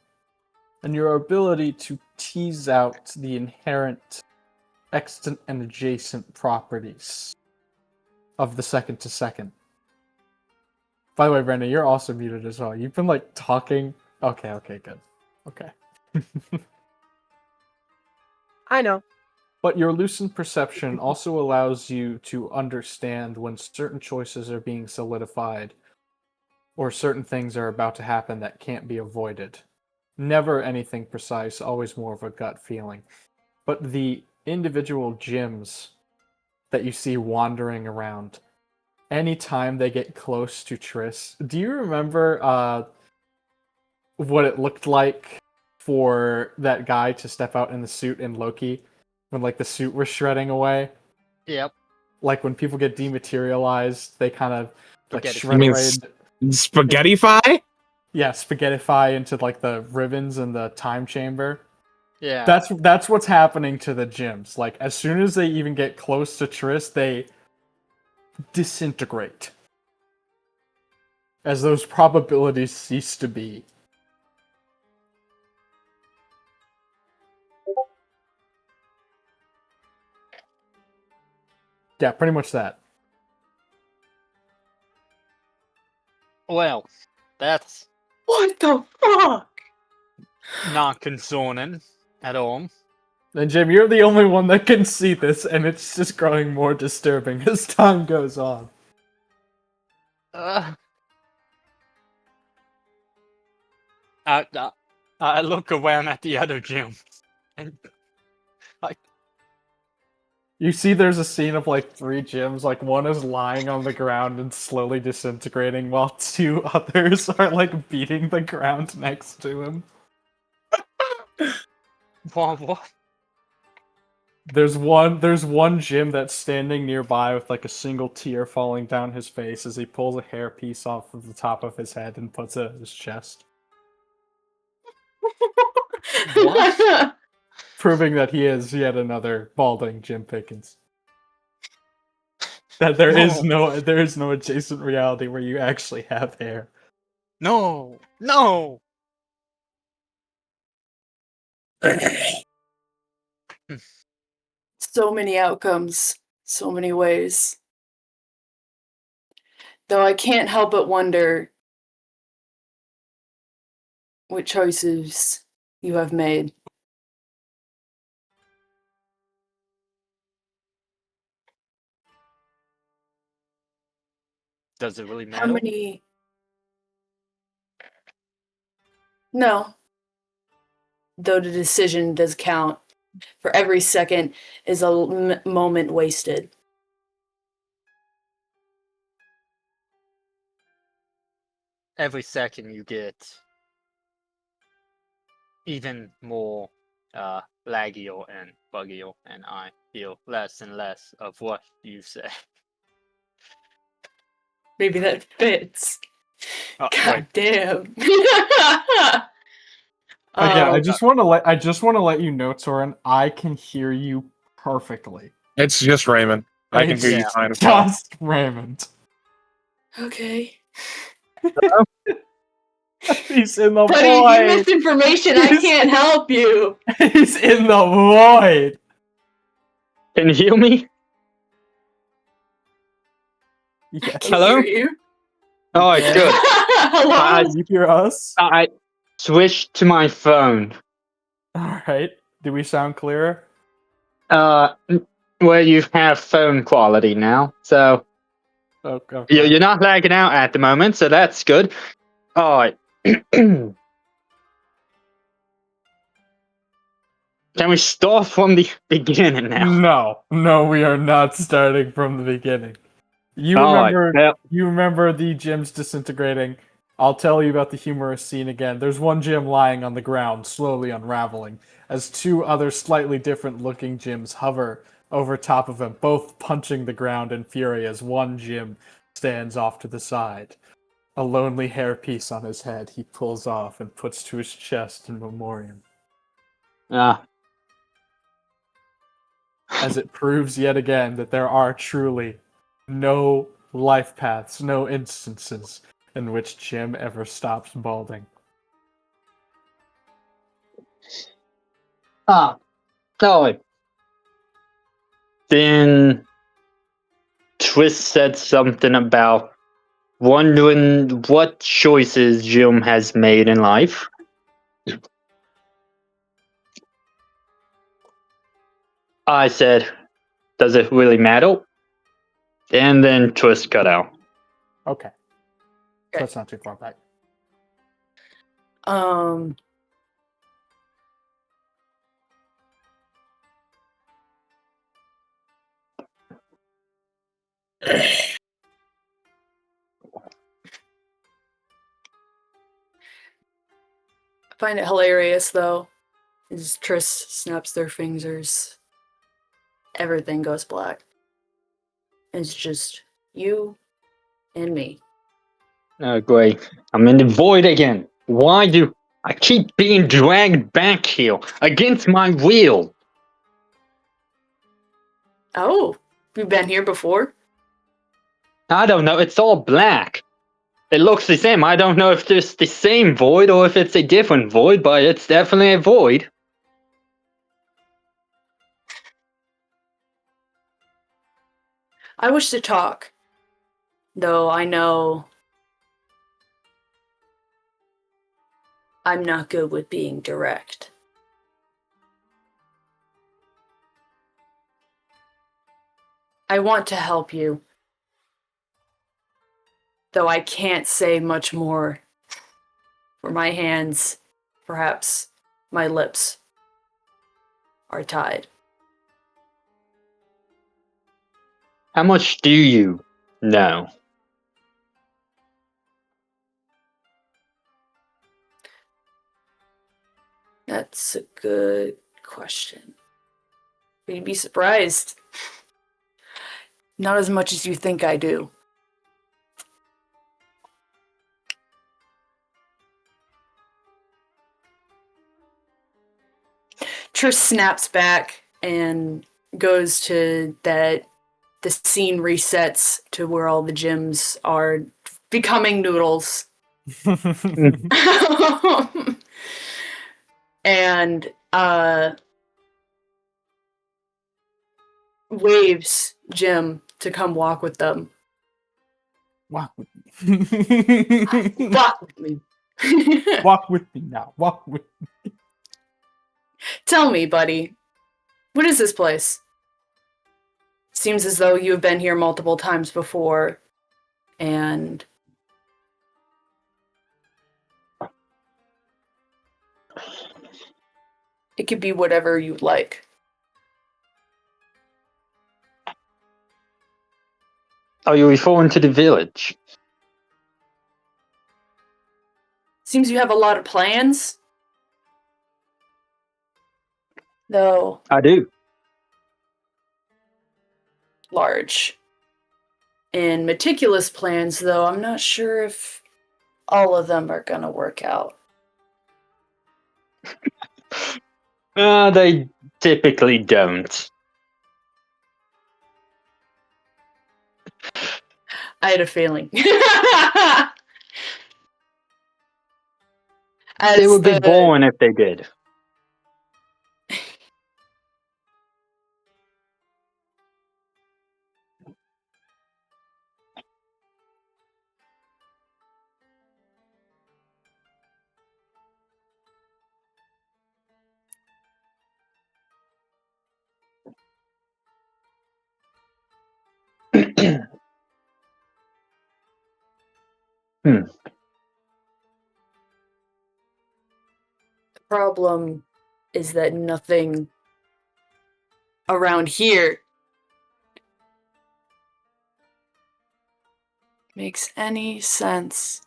[SPEAKER 3] and your ability to tease out the inherent extant and adjacent properties of the second to second. By the way, Brandon, you're also muted as well. You've been like talking. Okay, good. Okay.
[SPEAKER 5] I know.
[SPEAKER 3] But your loosened perception also allows you to understand when certain choices are being solidified or certain things are about to happen that can't be avoided. Never anything precise, always more of a gut feeling. But the individual gyms that you see wandering around, anytime they get close to Triss, do you remember what it looked like for that guy to step out in the suit in Loki when like the suit was shredding away?
[SPEAKER 4] Yep.
[SPEAKER 3] Like when people get dematerialized, they kind of like
[SPEAKER 4] Spaghetti.
[SPEAKER 3] shred
[SPEAKER 2] You mean
[SPEAKER 3] away.
[SPEAKER 2] Spaghettify?
[SPEAKER 3] Yeah, spaghettify into like the ribbons in the time chamber.
[SPEAKER 4] Yeah.
[SPEAKER 3] That's what's happening to the gyms. Like as soon as they even get close to Triss, they disintegrate. As those probabilities cease to be. Yeah, pretty much that.
[SPEAKER 4] Well, that's
[SPEAKER 6] What the fuck?
[SPEAKER 4] not concerning at all.
[SPEAKER 3] And Jim, you're the only one that can see this, and it's just growing more disturbing as time goes on.
[SPEAKER 4] I look around at the other gym, and
[SPEAKER 3] You see there's a scene of like 3 gyms, like one is lying on the ground and slowly disintegrating, while 2 others are like beating the ground next to him.
[SPEAKER 4] what?
[SPEAKER 3] There's one gym that's standing nearby with like a single tear falling down his face as he pulls a hairpiece off of the top of his head and puts it at his chest,
[SPEAKER 4] What?
[SPEAKER 3] proving that he is yet another balding Jim Pickens. That there is no adjacent reality where you actually have hair.
[SPEAKER 4] No.
[SPEAKER 6] So many outcomes, so many ways. Though I can't help but wonder what choices you have made.
[SPEAKER 4] Does it really matter?
[SPEAKER 6] How many? No. Though the decision does count. For every second is a moment wasted.
[SPEAKER 4] Every second you get even more laggier and buggier, and I feel less and less of what you say.
[SPEAKER 6] Maybe that fits.
[SPEAKER 4] Oh,
[SPEAKER 6] God
[SPEAKER 4] wait.
[SPEAKER 6] damn.
[SPEAKER 3] Again, I just want to let you know, Torrin, I can hear you perfectly.
[SPEAKER 2] It's just Raymond. I can hear you
[SPEAKER 3] It's
[SPEAKER 2] fine as well.
[SPEAKER 3] just Raymond.
[SPEAKER 6] Okay.
[SPEAKER 3] He's in the
[SPEAKER 6] Buddy, if you
[SPEAKER 3] void.
[SPEAKER 6] misinformation, I can't help you.
[SPEAKER 3] He's in the void.
[SPEAKER 4] Can you hear me?
[SPEAKER 3] Yes.
[SPEAKER 6] Can
[SPEAKER 4] Hello?
[SPEAKER 6] hear you.
[SPEAKER 4] Oh, it's good.
[SPEAKER 6] Hello?
[SPEAKER 3] Can you hear us?
[SPEAKER 4] I switched to my phone.
[SPEAKER 3] All right. Do we sound clearer?
[SPEAKER 4] Well, you have phone quality now, so
[SPEAKER 3] Okay.
[SPEAKER 4] you're not lagging out at the moment, so that's good. All right. Can we start from the beginning now?
[SPEAKER 3] No, we are not starting from the beginning. You
[SPEAKER 4] All right,
[SPEAKER 3] remember?
[SPEAKER 4] yep.
[SPEAKER 3] You remember the gyms disintegrating? I'll tell you about the humorous scene again. There's one gym lying on the ground, slowly unraveling, as 2 other slightly different-looking gyms hover over top of him, both punching the ground in fury as one gym stands off to the side. A lonely hairpiece on his head he pulls off and puts to his chest in memoriam. As it proves yet again that there are truly no life paths, no instances in which Jim ever stops balding.
[SPEAKER 4] Oh, then Twist said something about wondering what choices Jim has made in life. I said, does it really matter? And then Twist cut out.
[SPEAKER 3] Okay. That's not too far back.
[SPEAKER 6] I find it hilarious though. As Triss snaps their fingers, everything goes black. It's just you and me.
[SPEAKER 4] Oh, great. I'm in the void again. Why do I keep being dragged back here against my will?
[SPEAKER 6] Oh, you've been here before?
[SPEAKER 4] I don't know. It's all black. It looks the same. I don't know if it's the same void or if it's a different void, but it's definitely a void.
[SPEAKER 6] I wish to talk, though I know I'm not good with being direct. I want to help you. Though I can't say much more. For my hands, perhaps my lips, are tied.
[SPEAKER 4] How much do you know?
[SPEAKER 6] That's a good question. You'd be surprised. Not as much as you think I do. Trish snaps back and goes to the scene resets to where all the gyms are becoming noodles. And waves Jim to come walk with them.
[SPEAKER 3] Walk with me.
[SPEAKER 6] Walk with me.
[SPEAKER 3] Walk with me now. Walk with me.
[SPEAKER 6] Tell me, buddy, what is this place? Seems as though you have been here multiple times before, and it could be whatever you'd like.
[SPEAKER 4] Are you referring to the village?
[SPEAKER 6] Seems you have a lot of plans. Though
[SPEAKER 4] I do.
[SPEAKER 6] large. And meticulous plans, though I'm not sure if all of them are gonna work out.
[SPEAKER 4] They typically don't.
[SPEAKER 6] I had a feeling.
[SPEAKER 4] They would be boring if they did.
[SPEAKER 6] The problem is that nothing around here makes any sense.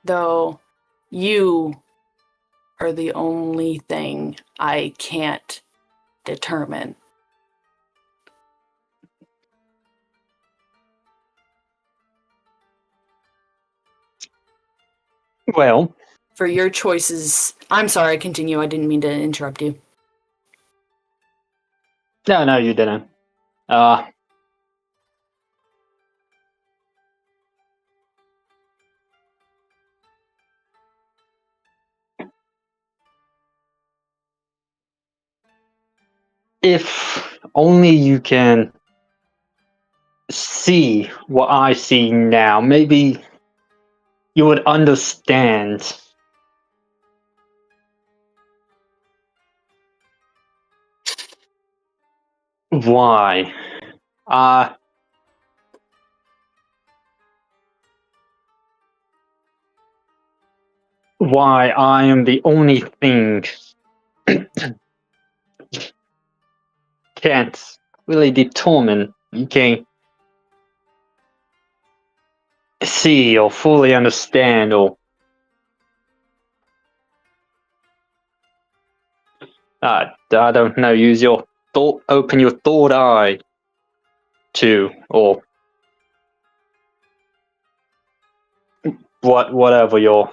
[SPEAKER 6] Though you are the only thing I can't determine.
[SPEAKER 4] Well,
[SPEAKER 6] For your choices, I'm sorry, continue. I didn't mean to interrupt you.
[SPEAKER 4] no, you didn't. If only you can see what I see now, maybe you would understand why. Why I am the only thing can't really determine. You can't see or fully understand or I don't know, use your thought, open your third eye to, or whatever your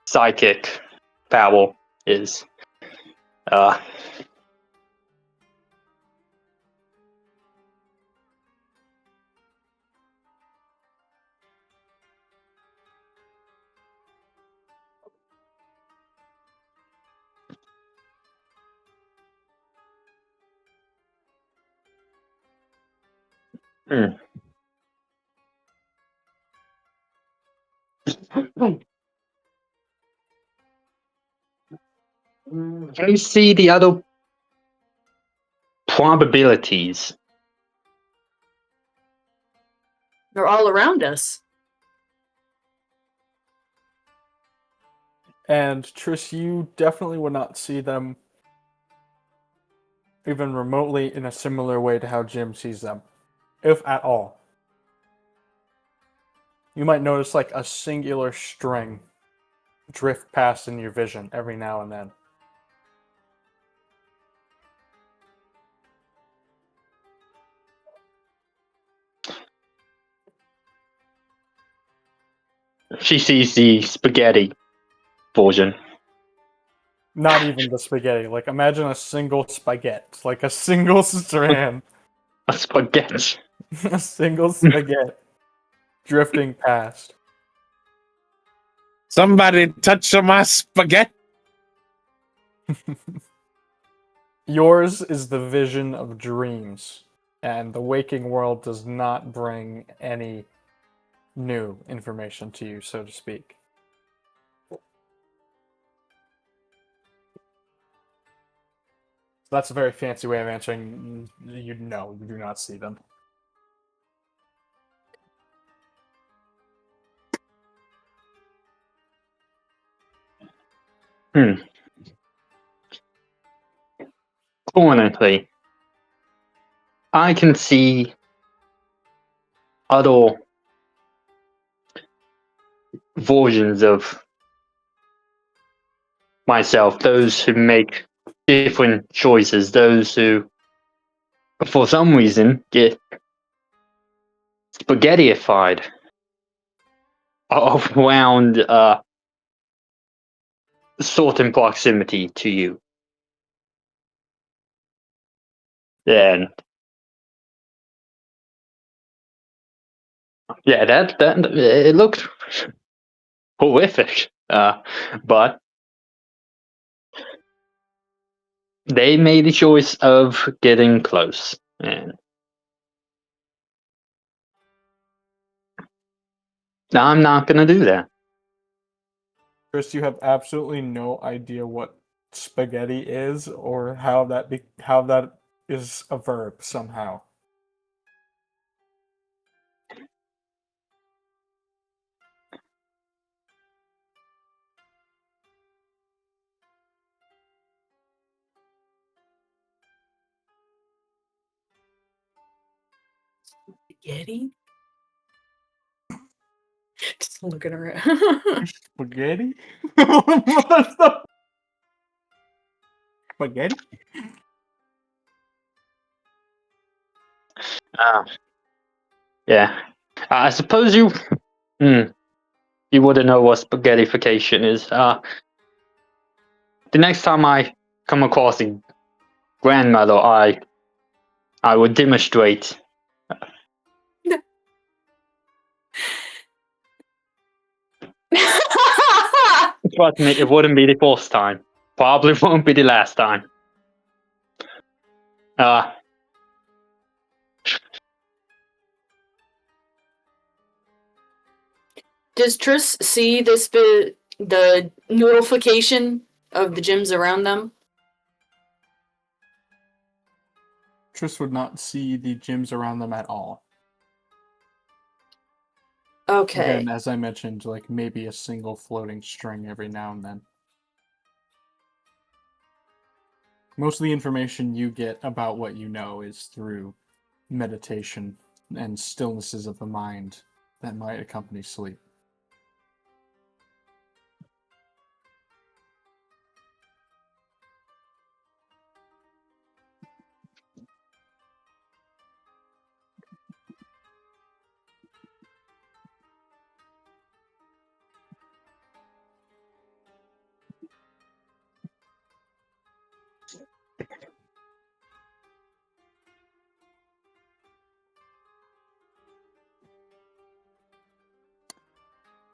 [SPEAKER 4] psychic power is. Hmm. Can you see the other probabilities?
[SPEAKER 6] They're all around us.
[SPEAKER 3] And Triss, you definitely would not see them even remotely in a similar way to how Jim sees them, if at all. You might notice like a singular string drift past in your vision every now and then.
[SPEAKER 4] She sees the spaghetti version.
[SPEAKER 3] Not even the spaghetti. Like, imagine a single spaghetti. Like a single strand.
[SPEAKER 4] A spaghetti.
[SPEAKER 3] A single spaghetti drifting past.
[SPEAKER 2] Somebody touch my spaghetti.
[SPEAKER 3] Yours is the vision of dreams, and the waking world does not bring any new information to you, so to speak. That's a very fancy way of answering. You know, you do not see them.
[SPEAKER 4] Currently, I can see other versions of myself, those who make different choices, those who, for some reason, get spaghettified around certain proximity to you. And yeah, that it looked horrific, but they made the choice of getting close, and I'm not gonna do that.
[SPEAKER 3] Chris, you have absolutely no idea what spaghetti is or how that is a verb somehow.
[SPEAKER 6] Spaghetti? Just looking around.
[SPEAKER 3] Spaghetti? What the? Spaghetti?
[SPEAKER 4] Yeah, I suppose you wouldn't know what spaghettification is. The next time I come across a grandmother, I would demonstrate. Trust me, it wouldn't be the first time. Probably won't be the last time.
[SPEAKER 6] Does Triss see the notification of the gyms around them?
[SPEAKER 3] Triss would not see the gyms around them at all.
[SPEAKER 6] Okay.
[SPEAKER 3] Again, as I mentioned, like maybe a single floating string every now and then. Most of the information you get about what you know is through meditation and stillnesses of the mind that might accompany sleep.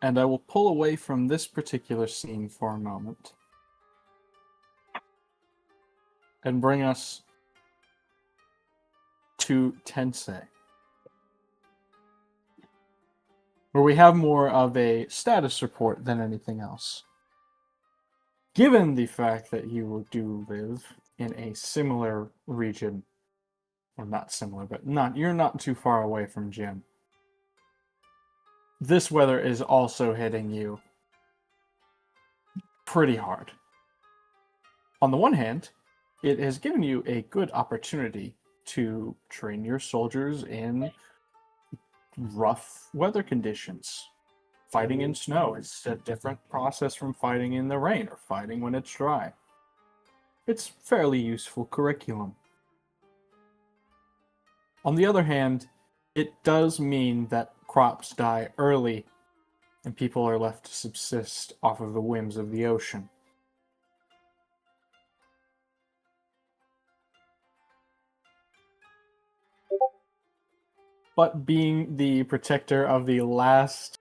[SPEAKER 3] And I will pull away from this particular scene for a moment and bring us to Tensei, where we have more of a status report than anything else. Given the fact that you do live in a similar region, or not similar, but you're not too far away from Jim, this weather is also hitting you pretty hard. On the one hand, it has given you a good opportunity to train your soldiers in rough weather conditions. Fighting in snow is a different process from fighting in the rain or fighting when it's dry. It's fairly useful curriculum. On the other hand, it does mean that crops die early and people are left to subsist off of the whims of the ocean. But being the protector of the last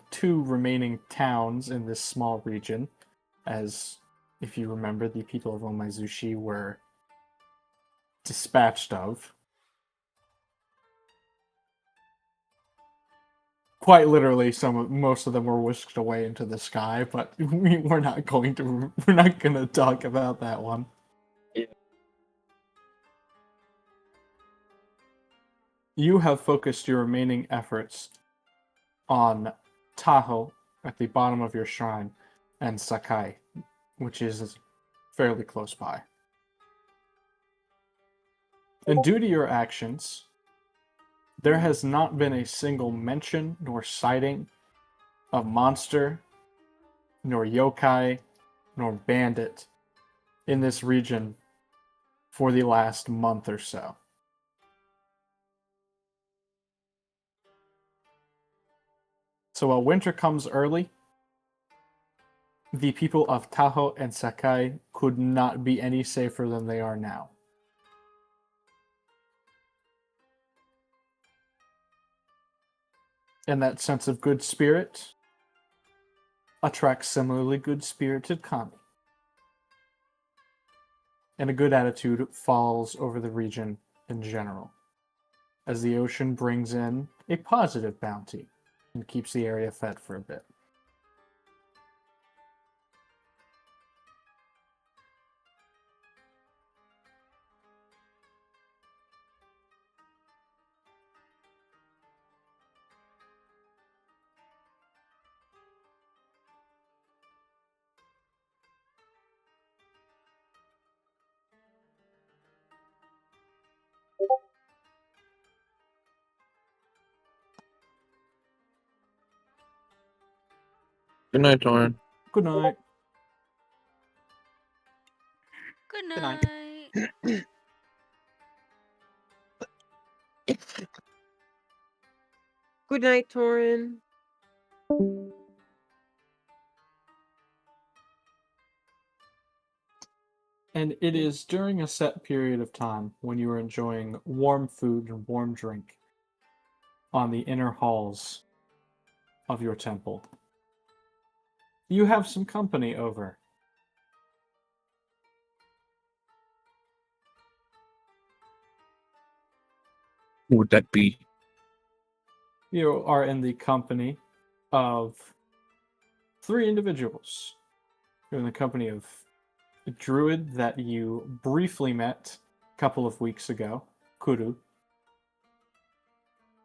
[SPEAKER 3] two remaining towns in this small region, as if you remember, the people of Omaizushi were dispatched of, quite literally, most of them were whisked away into the sky. But we're not going to talk about that one.
[SPEAKER 4] Yeah.
[SPEAKER 3] You have focused your remaining efforts on Tahoe at the bottom of your shrine and Sakai, which is fairly close by. And due to your actions, there has not been a single mention nor sighting of monster, nor yokai, nor bandit in this region for the last month or so. So while winter comes early, the people of Tahoe and Sakai could not be any safer than they are now. And that sense of good spirit attracts similarly good-spirited kami. And a good attitude falls over the region in general, as the ocean brings in a positive bounty and keeps the area fed for a bit.
[SPEAKER 2] Good night, Torrin.
[SPEAKER 3] Good night.
[SPEAKER 1] Good
[SPEAKER 4] Good night.
[SPEAKER 1] night.
[SPEAKER 5] Good night, Torrin.
[SPEAKER 3] And it is during a set period of time when you are enjoying warm food and warm drink on the inner halls of your temple. You have some company over.
[SPEAKER 2] Who would that be?
[SPEAKER 3] You are in the company of 3 individuals. You're in the company of a druid that you briefly met a couple of weeks ago, Kuru,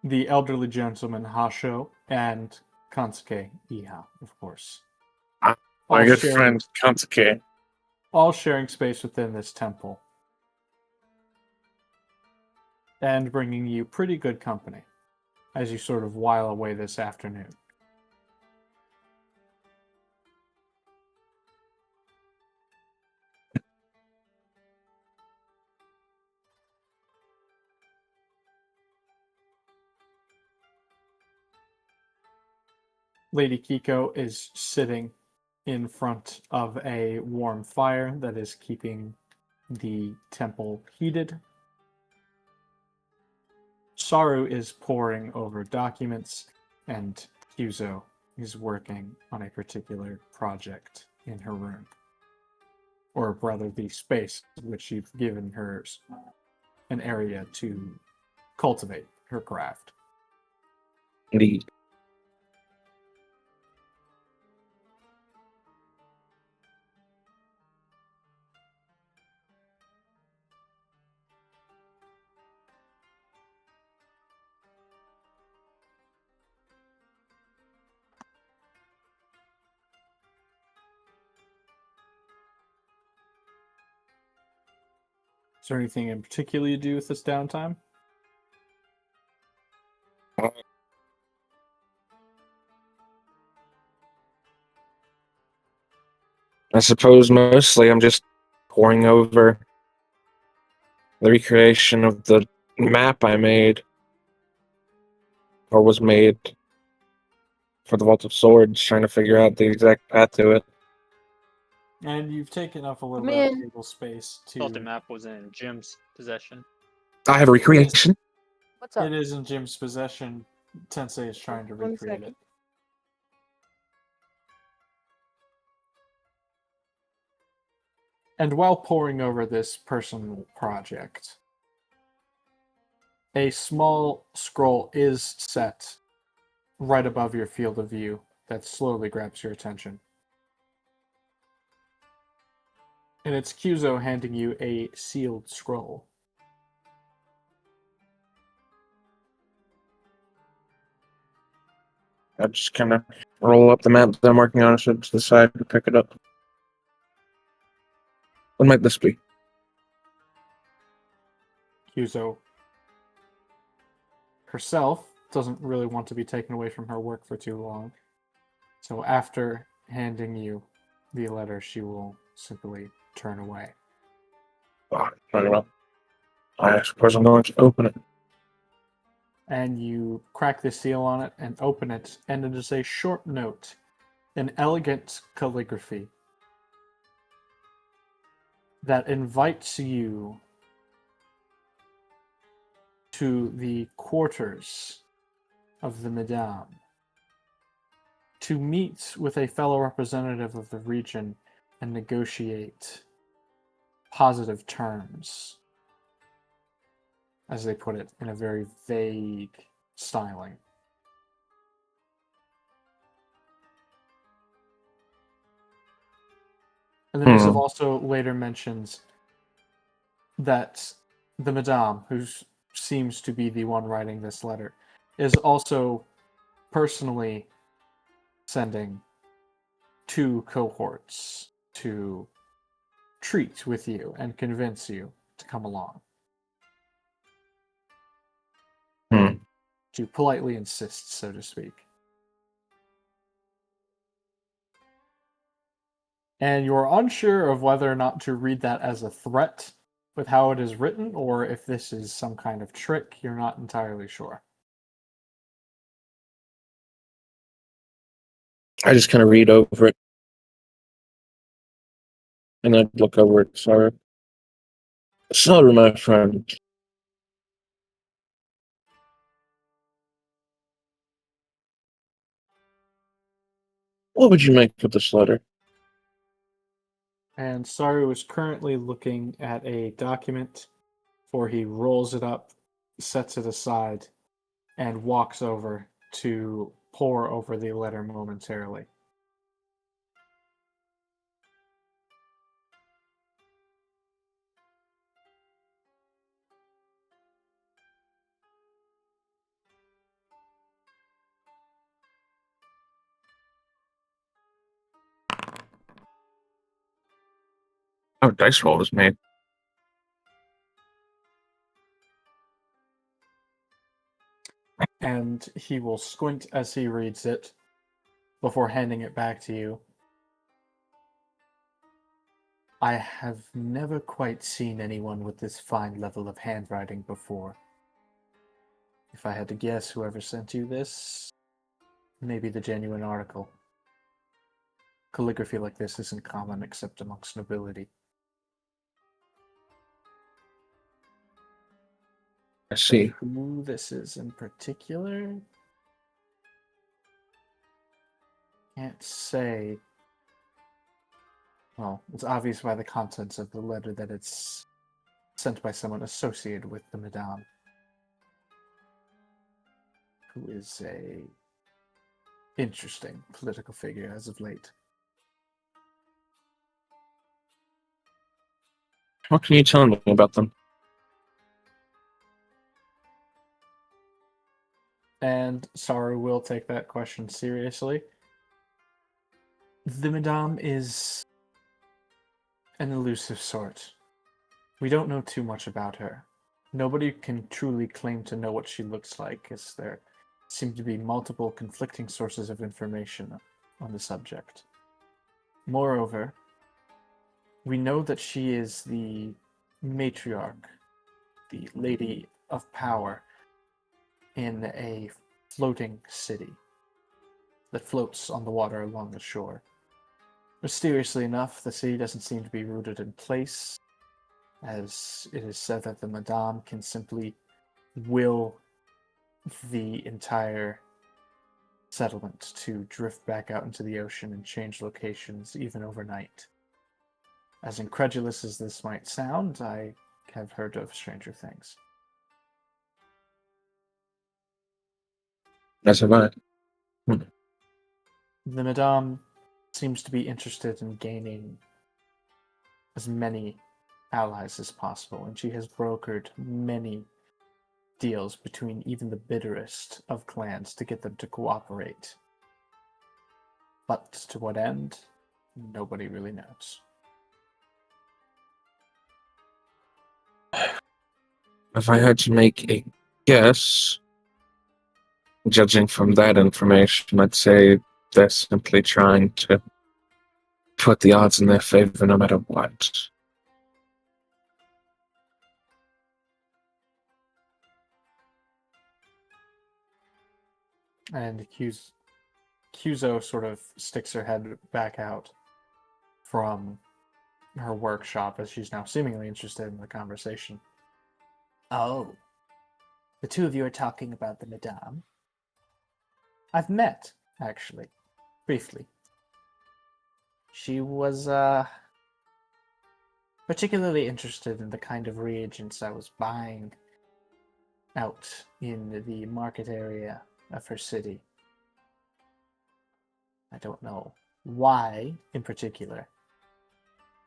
[SPEAKER 3] the elderly gentleman Hasho, and Kansuke Iha, of course.
[SPEAKER 2] My
[SPEAKER 3] All
[SPEAKER 2] good
[SPEAKER 3] sharing-
[SPEAKER 2] friend Kansuke.
[SPEAKER 3] all sharing space within this temple. And bringing you pretty good company as you sort of while away this afternoon. Lady Kiko is sitting in front of a warm fire that is keeping the temple heated. Saru is poring over documents, and Kyuzo is working on a particular project in her room. Or rather, the space which you've given her an area to cultivate her craft. there anything in particular you do with this downtime?
[SPEAKER 2] I suppose mostly I'm just poring over the recreation of the map I made, or was made, for the Vault of Swords, trying to figure out the exact path to it.
[SPEAKER 3] And you've taken up a little bit
[SPEAKER 5] Man.
[SPEAKER 3] of table space
[SPEAKER 4] Thought the
[SPEAKER 3] to.
[SPEAKER 4] map was in Jim's possession.
[SPEAKER 2] I have a recreation.
[SPEAKER 5] What's up?
[SPEAKER 3] It is in Jim's possession. Tensei is trying to
[SPEAKER 5] One
[SPEAKER 3] recreate
[SPEAKER 5] second.
[SPEAKER 3] it. And while poring over this personal project, a small scroll is set right above your field of view that slowly grabs your attention. And it's Kyuzo handing you a sealed scroll.
[SPEAKER 2] I just kind of roll up the map that I'm working on to the side to pick it up. What might this be?
[SPEAKER 3] Kyuzo herself doesn't really want to be taken away from her work for too long. So after handing you the letter, she will simply turn away.
[SPEAKER 2] Very well. I suppose I'm going to open it.
[SPEAKER 3] And you crack the seal on it and open it, and it is a short note, an elegant calligraphy that invites you to the quarters of the Madame to meet with a fellow representative of the region and negotiate positive terms, as they put it, in a very vague styling. And the missive also later mentions that the Madame, who seems to be the one writing this letter, is also personally sending 2 cohorts to treat with you and convince you to come along. To politely insist, so to speak. And you're unsure of whether or not to read that as a threat with how it is written, or if this is some kind of trick. You're not entirely sure.
[SPEAKER 2] I just kind of read over it. And I'd look over it. Sorry, my friend. What would you make of this letter?
[SPEAKER 3] And Saru is currently looking at a document, for he rolls it up, sets it aside, and walks over to pore over the letter momentarily.
[SPEAKER 2] Oh, dice roll was made.
[SPEAKER 3] And he will squint as he reads it before handing it back to you. I have never quite seen anyone with this fine level of handwriting before. If I had to guess, whoever sent you this, maybe the genuine article. Calligraphy like this isn't common except amongst nobility.
[SPEAKER 2] I see.
[SPEAKER 3] Who this is in particular? Can't say. Well, it's obvious by the contents of the letter that it's sent by someone associated with the Madame, who is a interesting political figure as of late.
[SPEAKER 2] What can you tell me about them?
[SPEAKER 3] And Saru will take that question seriously. The Madame is an elusive sort. We don't know too much about her. Nobody can truly claim to know what she looks like, as there seem to be multiple conflicting sources of information on the subject. Moreover, we know that she is the matriarch, the lady of power in a floating city that floats on the water along the shore. Mysteriously enough, the city doesn't seem to be rooted in place, as it is said that the Madame can simply will the entire settlement to drift back out into the ocean and change locations even overnight. As incredulous as this might sound, I have heard of stranger things.
[SPEAKER 2] That's about
[SPEAKER 3] The Madame seems to be interested in gaining as many allies as possible, and she has brokered many deals between even the bitterest of clans to get them to cooperate. But to what end, nobody really knows.
[SPEAKER 2] If I had to make a guess, judging from that information, I'd say they're simply trying to put the odds in their favor no matter what.
[SPEAKER 3] And Kyuzo sort of sticks her head back out from her workshop as she's now seemingly interested in the conversation. Oh, the two of you are talking about the Madame? I've met, actually, briefly. She was, particularly interested in the kind of reagents I was buying out in the market area of her city. I don't know why in particular,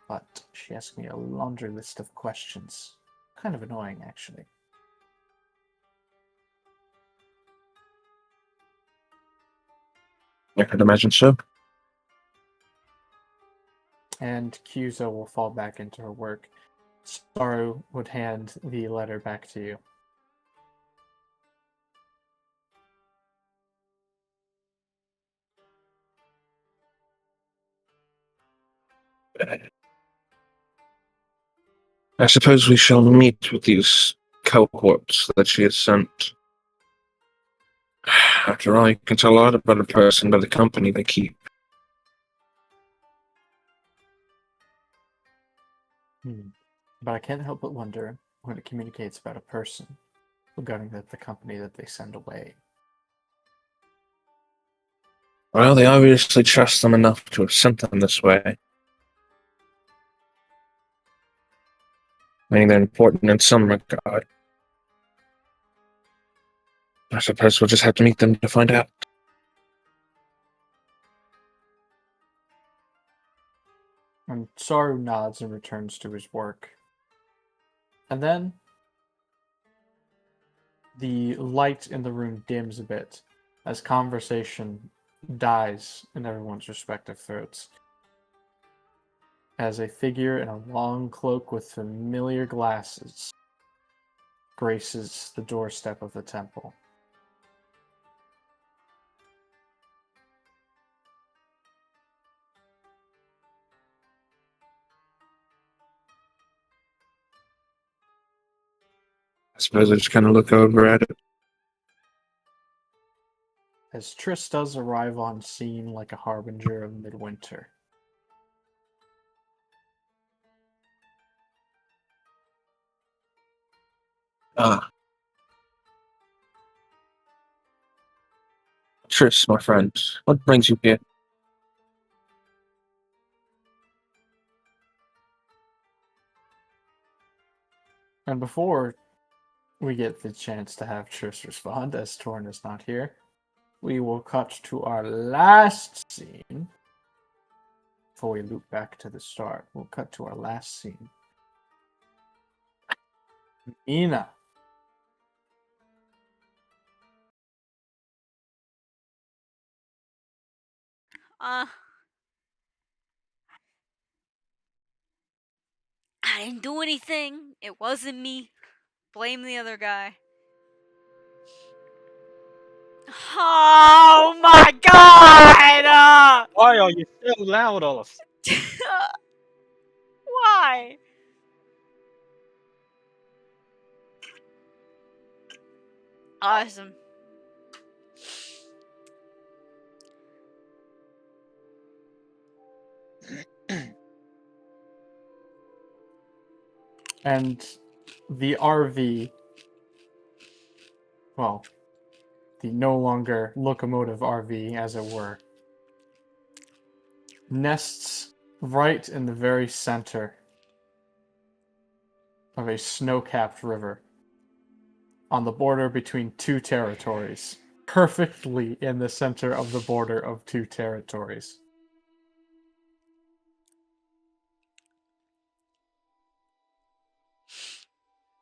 [SPEAKER 3] but she asked me a laundry list of questions. Kind of annoying, actually.
[SPEAKER 2] I could imagine so.
[SPEAKER 3] And Kyuzo will fall back into her work. Saru would hand the letter back to you.
[SPEAKER 2] I suppose we shall meet with these cohorts that she has sent. After all, you can tell a lot about a person by the company they keep.
[SPEAKER 3] But I can't help but wonder when it communicates about a person regarding the company that they send away.
[SPEAKER 2] Well, they obviously trust them enough to have sent them this way. I mean, they're important in some regard. I suppose we'll just have to meet them to find out.
[SPEAKER 3] And Saru nods and returns to his work. And then the light in the room dims a bit as conversation dies in everyone's respective throats. As a figure in a long cloak with familiar glasses graces the doorstep of the temple.
[SPEAKER 2] I suppose I just kind of look over at it.
[SPEAKER 3] As Triss does arrive on scene like a harbinger of midwinter.
[SPEAKER 2] Ah. Triss, my friend, what brings you here?
[SPEAKER 3] And before we get the chance to have Triss respond, as Torrin is not here, we will cut to our last scene. Before we loop back to the start, we'll cut to our last scene. Mina.
[SPEAKER 1] Uh, I didn't do anything. It wasn't me. Blame the other guy. Oh my god!
[SPEAKER 4] Why are you so loud, Olaf?
[SPEAKER 1] Why? Awesome.
[SPEAKER 3] And the RV, well, the no longer locomotive RV, as it were, nests right in the very center of a snow-capped river on the border between two territories, perfectly in the center of the border of two territories.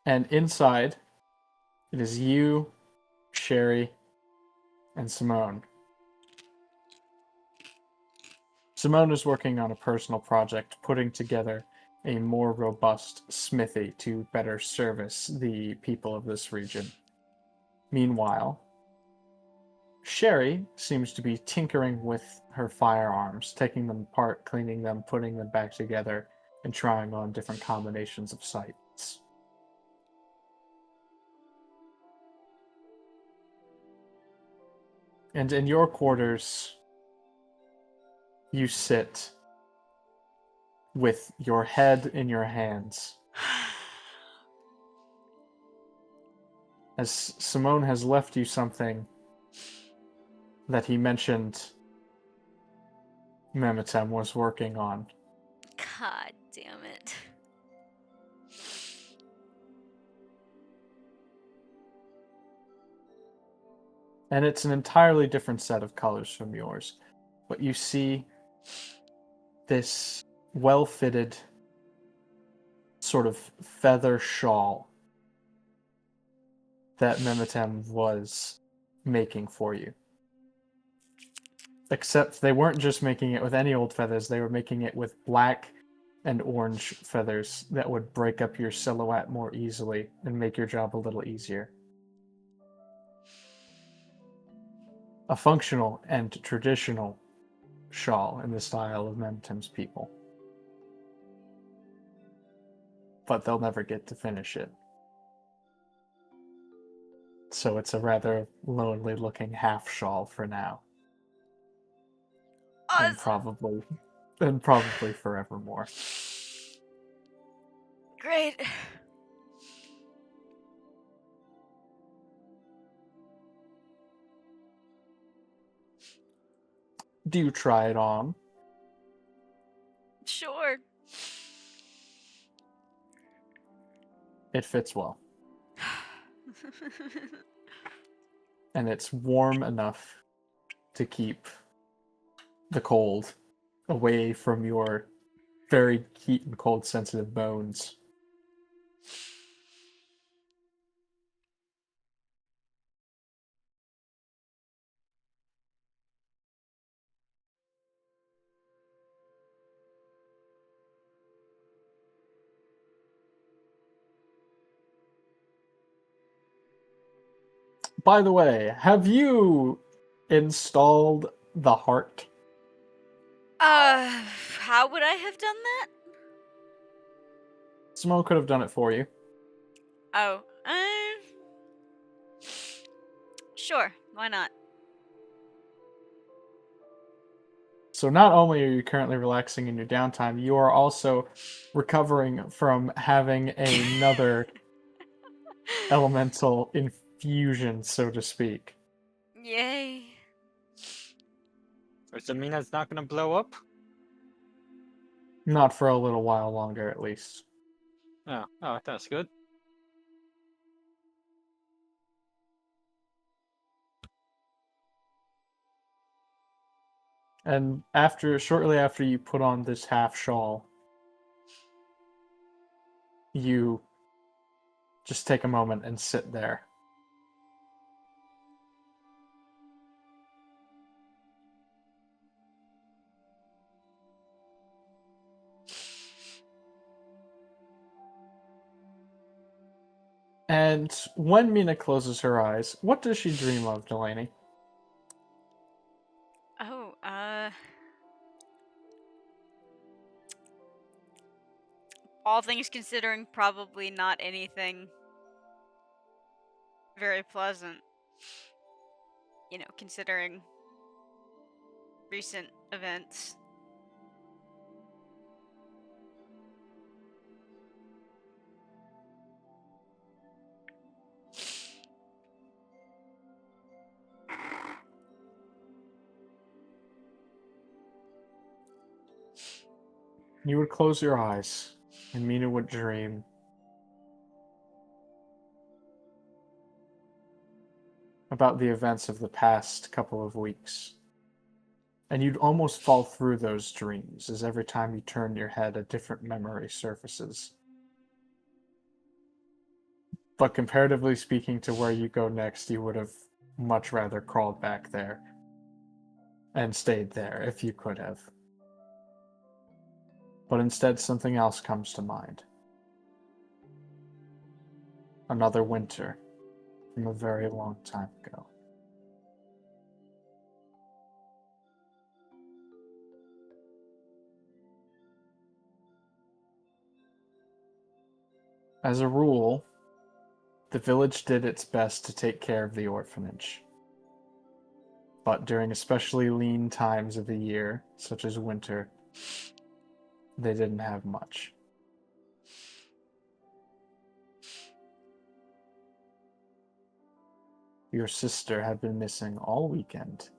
[SPEAKER 3] And inside, it is you, Sherry, and Simone. Simone is working on a personal project, putting together a more robust smithy to better service the people of this region. Meanwhile, Sherry seems to be tinkering with her firearms, taking them apart, cleaning them, putting them back together, and trying on different combinations of sights. And in your quarters, you sit with your head in your hands. As Simone has left you something that he mentioned Memetem was working on.
[SPEAKER 1] God damn it.
[SPEAKER 3] And it's an entirely different set of colors from yours. But you see this well-fitted sort of feather shawl that Memetem was making for you. Except they weren't just making it with any old feathers, they were making it with black and orange feathers that would break up your silhouette more easily and make your job a little easier. A functional and traditional shawl in the style of Memetem's people. But they'll never get to finish it. So it's a rather lonely looking half shawl for now. And
[SPEAKER 1] Awesome.
[SPEAKER 3] probably forevermore.
[SPEAKER 1] Great.
[SPEAKER 3] Do you try it on?
[SPEAKER 1] Sure.
[SPEAKER 3] It fits well. And it's warm enough to keep the cold away from your very heat and cold sensitive bones. By the way, have you installed the heart?
[SPEAKER 1] How would I have done that?
[SPEAKER 3] Simone could have done it for you.
[SPEAKER 1] Oh, sure. Why not?
[SPEAKER 3] So not only are you currently relaxing in your downtime, you are also recovering from having another elemental infusion, so to speak.
[SPEAKER 1] Yay.
[SPEAKER 4] So Mina's not gonna blow up?
[SPEAKER 3] Not for a little while longer, at least.
[SPEAKER 4] Oh, that's good.
[SPEAKER 3] And shortly after you put on this half shawl, you just take a moment and sit there. And when Mina closes her eyes, what does she dream of, Delaney?
[SPEAKER 1] Oh, all things considering, probably not anything very pleasant. You know, considering recent events.
[SPEAKER 3] You would close your eyes, and Mina would dream about the events of the past couple of weeks. And you'd almost fall through those dreams, as every time you turn your head, a different memory surfaces. But comparatively speaking to where you go next, you would have much rather crawled back there and stayed there if you could have. But instead, something else comes to mind. Another winter from a very long time ago. As a rule, the village did its best to take care of the orphanage. But during especially lean times of the year, such as winter, they didn't have much. Your sister had been missing all weekend,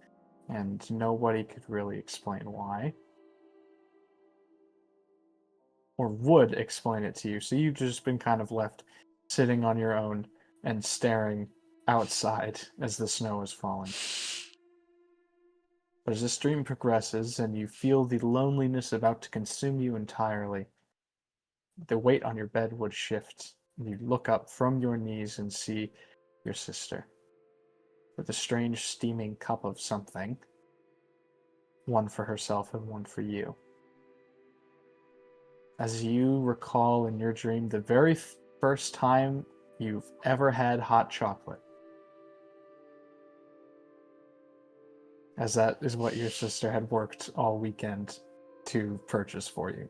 [SPEAKER 3] and nobody could really explain why. Or would explain it to you, so you've just been kind of left sitting on your own and staring outside as the snow is falling. But as this dream progresses and you feel the loneliness about to consume you entirely, the weight on your bed would shift, and you look up from your knees and see your sister with a strange steaming cup of something, one for herself and one for you. As you recall in your dream the very first time you've ever had hot chocolate, as that is what your sister had worked all weekend to purchase for you.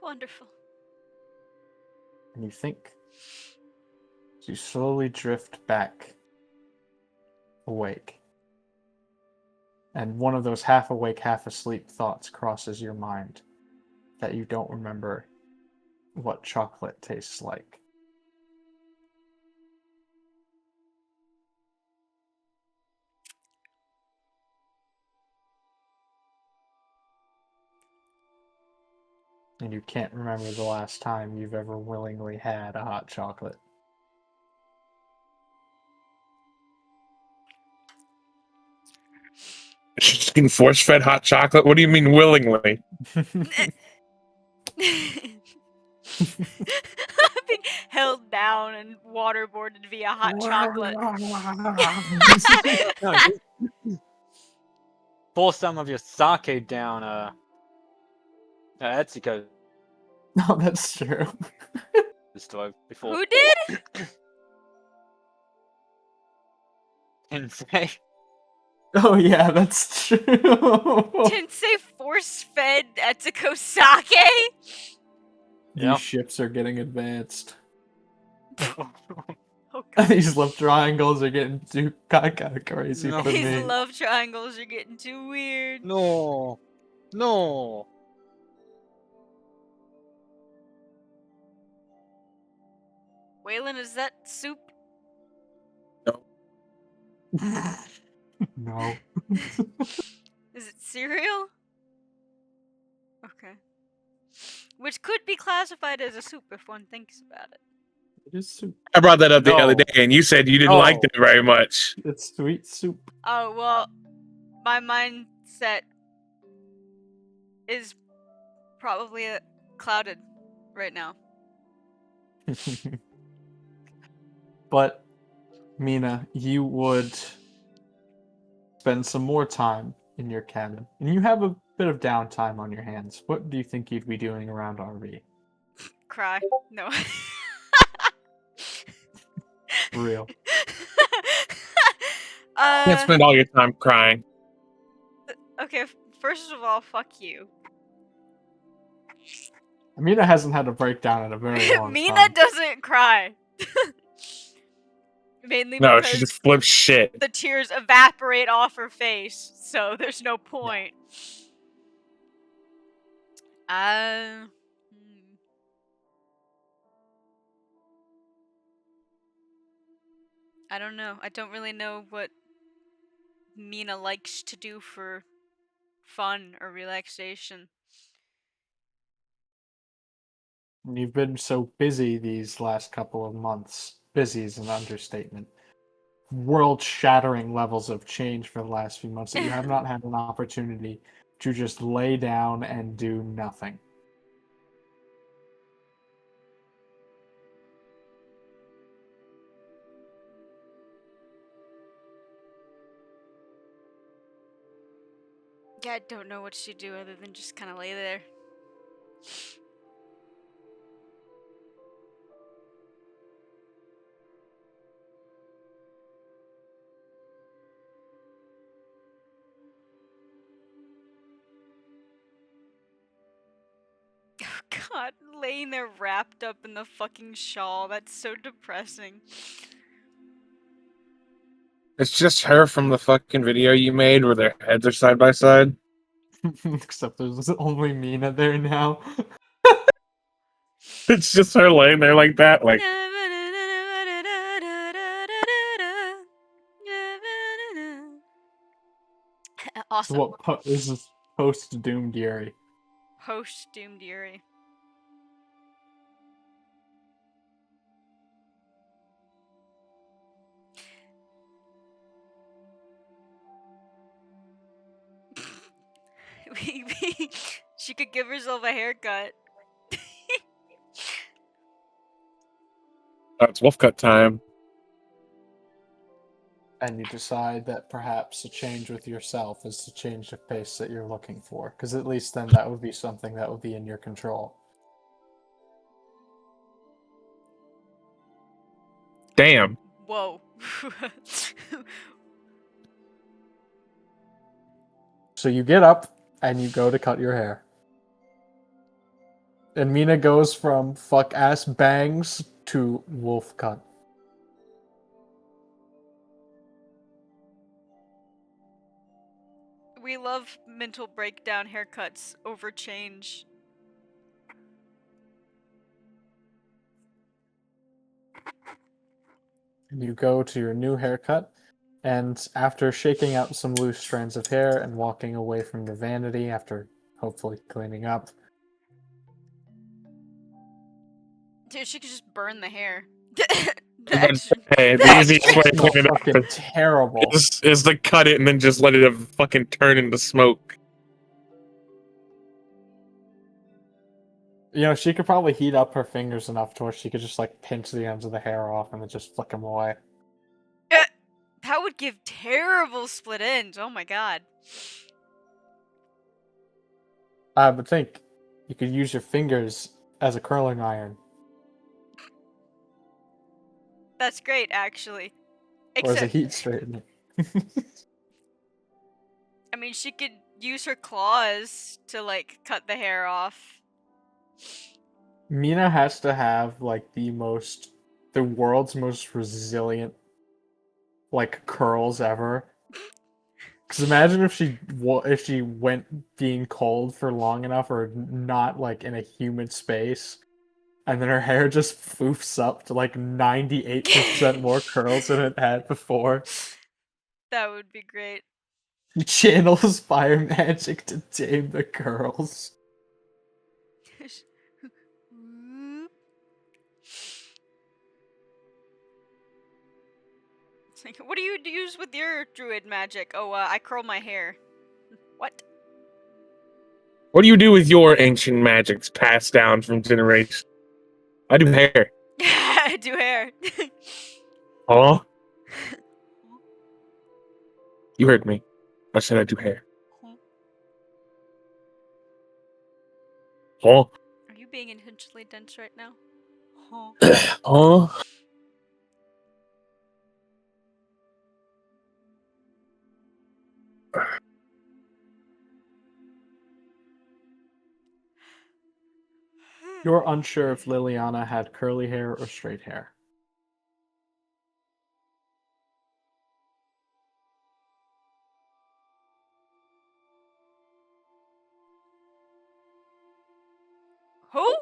[SPEAKER 1] Wonderful.
[SPEAKER 3] And you think, as you slowly drift back awake, and one of those half awake, half asleep thoughts crosses your mind that you don't remember what chocolate tastes like. And you can't remember the last time you've ever willingly had a hot chocolate.
[SPEAKER 2] She's getting force-fed hot chocolate? What do you mean willingly?
[SPEAKER 1] Being held down and waterboarded via hot chocolate.
[SPEAKER 4] No, pour some of your sake down, Etsuko
[SPEAKER 3] No, that's true.
[SPEAKER 4] stove before.
[SPEAKER 1] Who did?
[SPEAKER 4] Tensei.
[SPEAKER 3] Oh yeah, that's true.
[SPEAKER 1] Tensei force-fed Etsuko sake?
[SPEAKER 3] These ships are getting advanced.
[SPEAKER 1] Oh god.
[SPEAKER 3] These love triangles are getting too crazy
[SPEAKER 4] No.
[SPEAKER 3] for
[SPEAKER 1] These
[SPEAKER 3] me.
[SPEAKER 1] love triangles are getting too weird.
[SPEAKER 4] No. No.
[SPEAKER 1] Weylyn, is that soup?
[SPEAKER 3] No.
[SPEAKER 1] Is it cereal? Okay. Which could be classified as a soup if one thinks about it.
[SPEAKER 3] It is soup.
[SPEAKER 2] I brought that up the other
[SPEAKER 4] No.
[SPEAKER 2] day, and you said you didn't like it very much.
[SPEAKER 3] It's sweet soup.
[SPEAKER 1] Oh, well, my mindset is probably clouded right now.
[SPEAKER 3] But, Mina, you would spend some more time in your cabin. And you have a bit of downtime on your hands. What do you think you'd be doing around RV?
[SPEAKER 1] Cry. No.
[SPEAKER 3] For real.
[SPEAKER 2] Can't spend all your time crying.
[SPEAKER 1] Okay, first of all, fuck you.
[SPEAKER 3] Mina hasn't had a breakdown in a very long
[SPEAKER 1] Mina
[SPEAKER 3] time.
[SPEAKER 1] doesn't cry. Mainly
[SPEAKER 2] No,
[SPEAKER 1] because
[SPEAKER 2] she just flips shit.
[SPEAKER 1] the tears evaporate off her face, so there's no point. Hmm. I don't know. I don't really know what Mina likes to do for fun or relaxation.
[SPEAKER 3] You've been so busy these last couple of months. Busy is an understatement. World-shattering levels of change for the last few months that you have not had an opportunity to just lay down and do nothing.
[SPEAKER 1] Yeah, I don't know what she'd do other than just kind of lay there. Oh god, laying there wrapped up in the fucking shawl. That's so depressing.
[SPEAKER 2] It's just her from the fucking video you made where their heads are side by side.
[SPEAKER 3] Except there's only Mina there now.
[SPEAKER 2] It's just her laying there like that, like
[SPEAKER 1] Awesome.
[SPEAKER 3] What this is post Doom Deary.
[SPEAKER 1] Post Doom Deary. She could give herself a haircut.
[SPEAKER 2] it's wolf cut time.
[SPEAKER 3] And you decide that perhaps a change with yourself is the change of pace that you're looking for. Because at least then that would be something that would be in your control.
[SPEAKER 2] Damn.
[SPEAKER 1] Whoa.
[SPEAKER 3] So you get up and you go to cut your hair. And Mina goes from fuck ass bangs to wolf cut.
[SPEAKER 1] We love mental breakdown haircuts over change.
[SPEAKER 3] And you go to your new haircut, and after shaking out some loose strands of hair and walking away from the vanity after hopefully cleaning up,
[SPEAKER 1] Dude, she could just burn the hair.
[SPEAKER 2] Hey, the easiest way to clean it up
[SPEAKER 3] fucking terrible.
[SPEAKER 2] is to cut it and then just let it fucking turn into smoke.
[SPEAKER 3] You know, she could probably heat up her fingers enough to where she could just like pinch the ends of the hair off and then just flick them away.
[SPEAKER 1] That would give terrible split ends. Oh my god.
[SPEAKER 3] I would think you could use your fingers as a curling iron.
[SPEAKER 1] That's great, actually.
[SPEAKER 3] Or as a
[SPEAKER 1] Except,
[SPEAKER 3] heat straightener.
[SPEAKER 1] I mean, she could use her claws to, like, cut the hair off.
[SPEAKER 3] Mina has to have like the world's most resilient like curls ever. Because imagine if she went being cold for long enough or not like in a humid space, and then her hair just foofs up to like 98% more curls than it had before.
[SPEAKER 1] That would be great.
[SPEAKER 3] She channels fire magic to tame the curls.
[SPEAKER 1] It's like, what do you use with your druid magic? Oh, I curl my hair. What?
[SPEAKER 2] What do you do with your ancient magics passed down from generation? I do hair.
[SPEAKER 1] I do hair.
[SPEAKER 2] Oh, you heard me. I said I do hair. Huh?
[SPEAKER 1] Are you being intentionally dense right now? Huh.
[SPEAKER 2] Huh?
[SPEAKER 3] You're unsure if Liliana had curly hair or straight hair.
[SPEAKER 1] Who?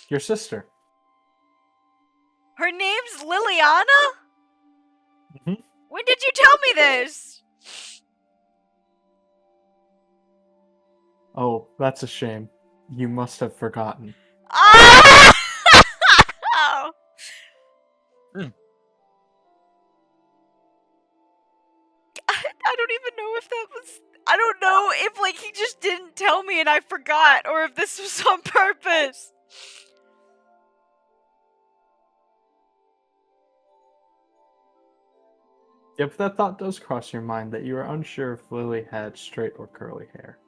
[SPEAKER 3] Your sister.
[SPEAKER 1] Her name's Liliana?
[SPEAKER 3] Mhm.
[SPEAKER 1] When did you tell me this?
[SPEAKER 3] Oh, that's a shame. You must have forgotten.
[SPEAKER 1] Ah!
[SPEAKER 4] Hmm.
[SPEAKER 1] I don't even know if that was. I don't know if, like, he just didn't tell me and I forgot, or if this was on purpose.
[SPEAKER 3] If that thought does cross your mind that you are unsure if Lily had straight or curly hair.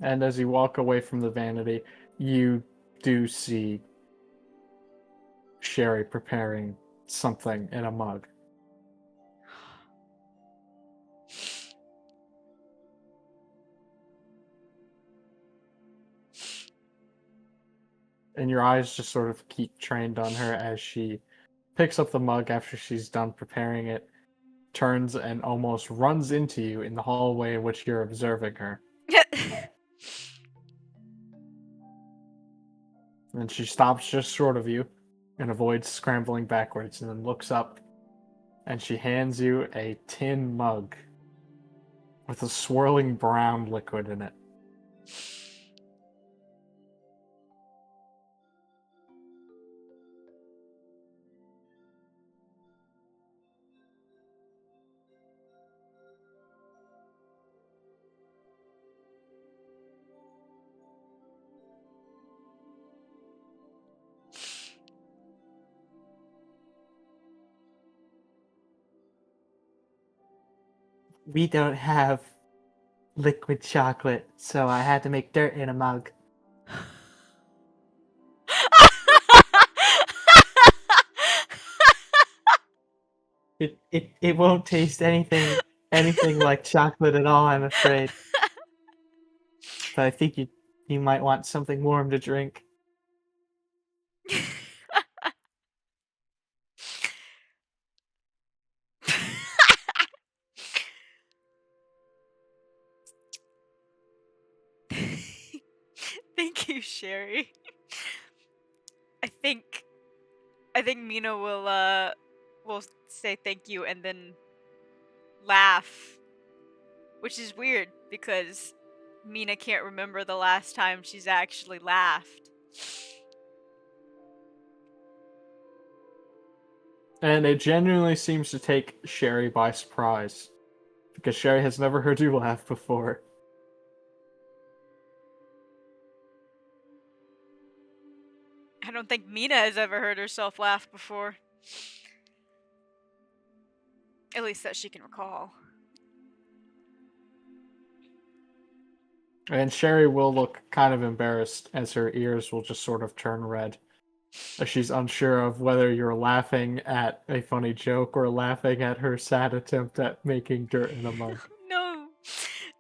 [SPEAKER 3] And as you walk away from the vanity, you do see Sherry preparing something in a mug. And your eyes just sort of keep trained on her as she picks up the mug after she's done preparing it, turns and almost runs into you in the hallway in which you're observing her. And she stops just short of you and avoids scrambling backwards and then looks up and she hands you a tin mug with a swirling brown liquid in it. We don't have liquid chocolate, so I had to make dirt in a mug. It won't taste anything like chocolate at all, I'm afraid. But I think you might want something warm to drink.
[SPEAKER 1] Thank you, Sherry. I think Mina will say thank you and then laugh, which is weird because Mina can't remember the last time she's actually laughed.
[SPEAKER 3] And it genuinely seems to take Sherry by surprise. Because Sherry has never heard you laugh before.
[SPEAKER 1] I don't think Mina has ever heard herself laugh before. At least that she can recall.
[SPEAKER 3] And Sherry will look kind of embarrassed as her ears will just sort of turn red. As she's unsure of whether you're laughing at a funny joke or laughing at her sad attempt at making dirt in a mug.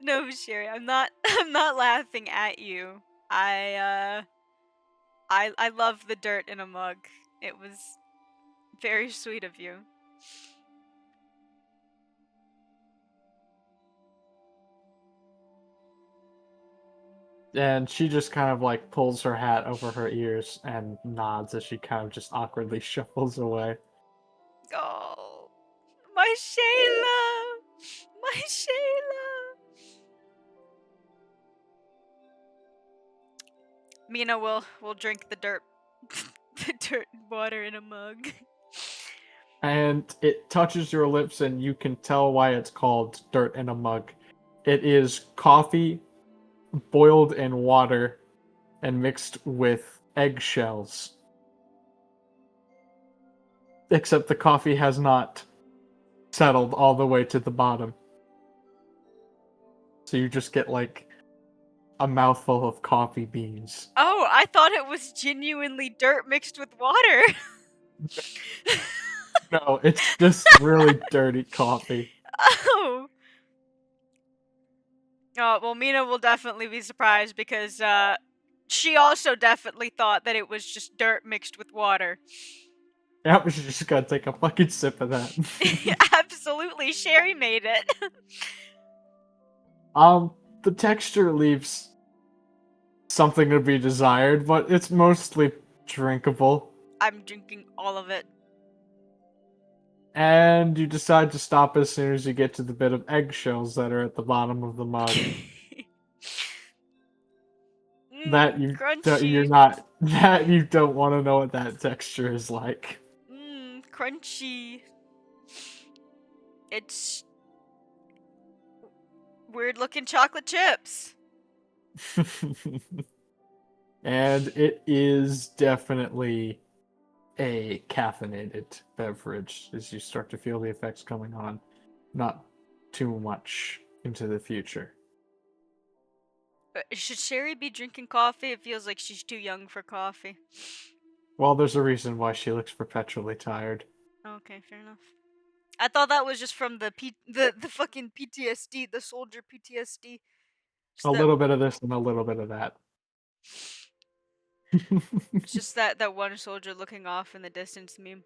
[SPEAKER 1] No, Sherry, I'm not laughing at you. I love the dirt in a mug. It was very sweet of you.
[SPEAKER 3] And she just kind of like pulls her hat over her ears and nods as she kind of just awkwardly shuffles away.
[SPEAKER 1] Oh, my Shayla! My Shayla! Mina will drink the dirt water in a mug.
[SPEAKER 3] And it touches your lips and you can tell why it's called dirt in a mug. It is coffee boiled in water and mixed with eggshells. Except the coffee has not settled all the way to the bottom. So you just get like a mouthful of coffee beans.
[SPEAKER 1] Oh, I thought it was genuinely dirt mixed with water.
[SPEAKER 3] No, it's just really dirty coffee.
[SPEAKER 1] Oh. Oh, well, Mina will definitely be surprised because she also definitely thought that it was just dirt mixed with water.
[SPEAKER 3] Yeah, she's just gotta take a fucking sip of that.
[SPEAKER 1] Absolutely, Sherry made it.
[SPEAKER 3] The texture leaves something to be desired, but it's mostly drinkable.
[SPEAKER 1] I'm drinking all of it.
[SPEAKER 3] And you decide to stop as soon as you get to the bit of eggshells that are at the bottom of the mug. That you're
[SPEAKER 1] crunchy.
[SPEAKER 3] not that you don't want to know what that texture is like.
[SPEAKER 1] Crunchy. It's weird looking chocolate chips.
[SPEAKER 3] And it is definitely a caffeinated beverage as you start to feel the effects coming on. Not too much into the future.
[SPEAKER 1] Should Sherry be drinking coffee? It feels like she's too young for coffee.
[SPEAKER 3] Well, there's a reason why she looks perpetually tired.
[SPEAKER 1] Okay, fair enough. I thought that was just from the fucking PTSD, the soldier PTSD.
[SPEAKER 3] A little bit of this and a little bit of that.
[SPEAKER 1] Just that one soldier looking off in the distance meme.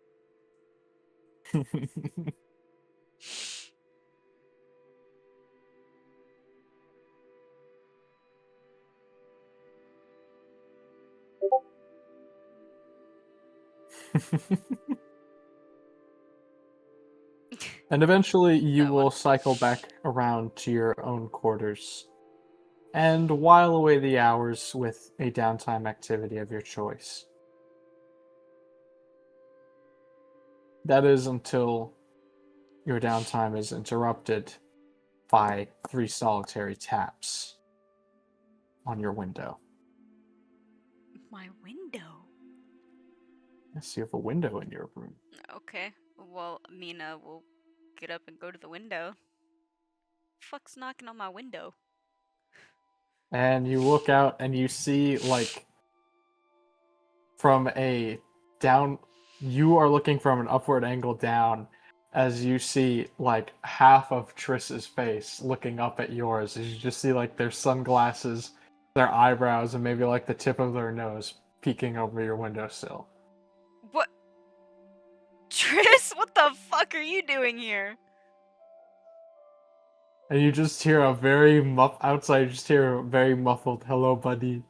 [SPEAKER 3] And eventually you
[SPEAKER 1] That
[SPEAKER 3] will
[SPEAKER 1] one.
[SPEAKER 3] cycle back around to your own quarters and while away the hours with a downtime activity of your choice. That is until your downtime is interrupted by 3 solitary taps on your window.
[SPEAKER 1] My window.
[SPEAKER 3] Yes, you have a window in your room.
[SPEAKER 1] Okay. Well, Mina will get up and go to the window. Fuck's knocking on my window?
[SPEAKER 3] And you look out and you see, like, from a down, you are looking from an upward angle down as you see, like, half of Triss's face looking up at yours. As you just see, like, their sunglasses, their eyebrows, and maybe, like, the tip of their nose peeking over your windowsill.
[SPEAKER 1] What? Triss, what the fuck are you doing here?
[SPEAKER 3] And you just hear a very outside, you just hear a very muffled, "Hello, buddy."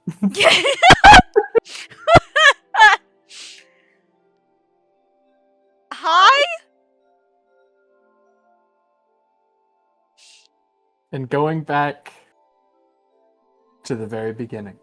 [SPEAKER 1] Hi?
[SPEAKER 3] And going back to the very beginning.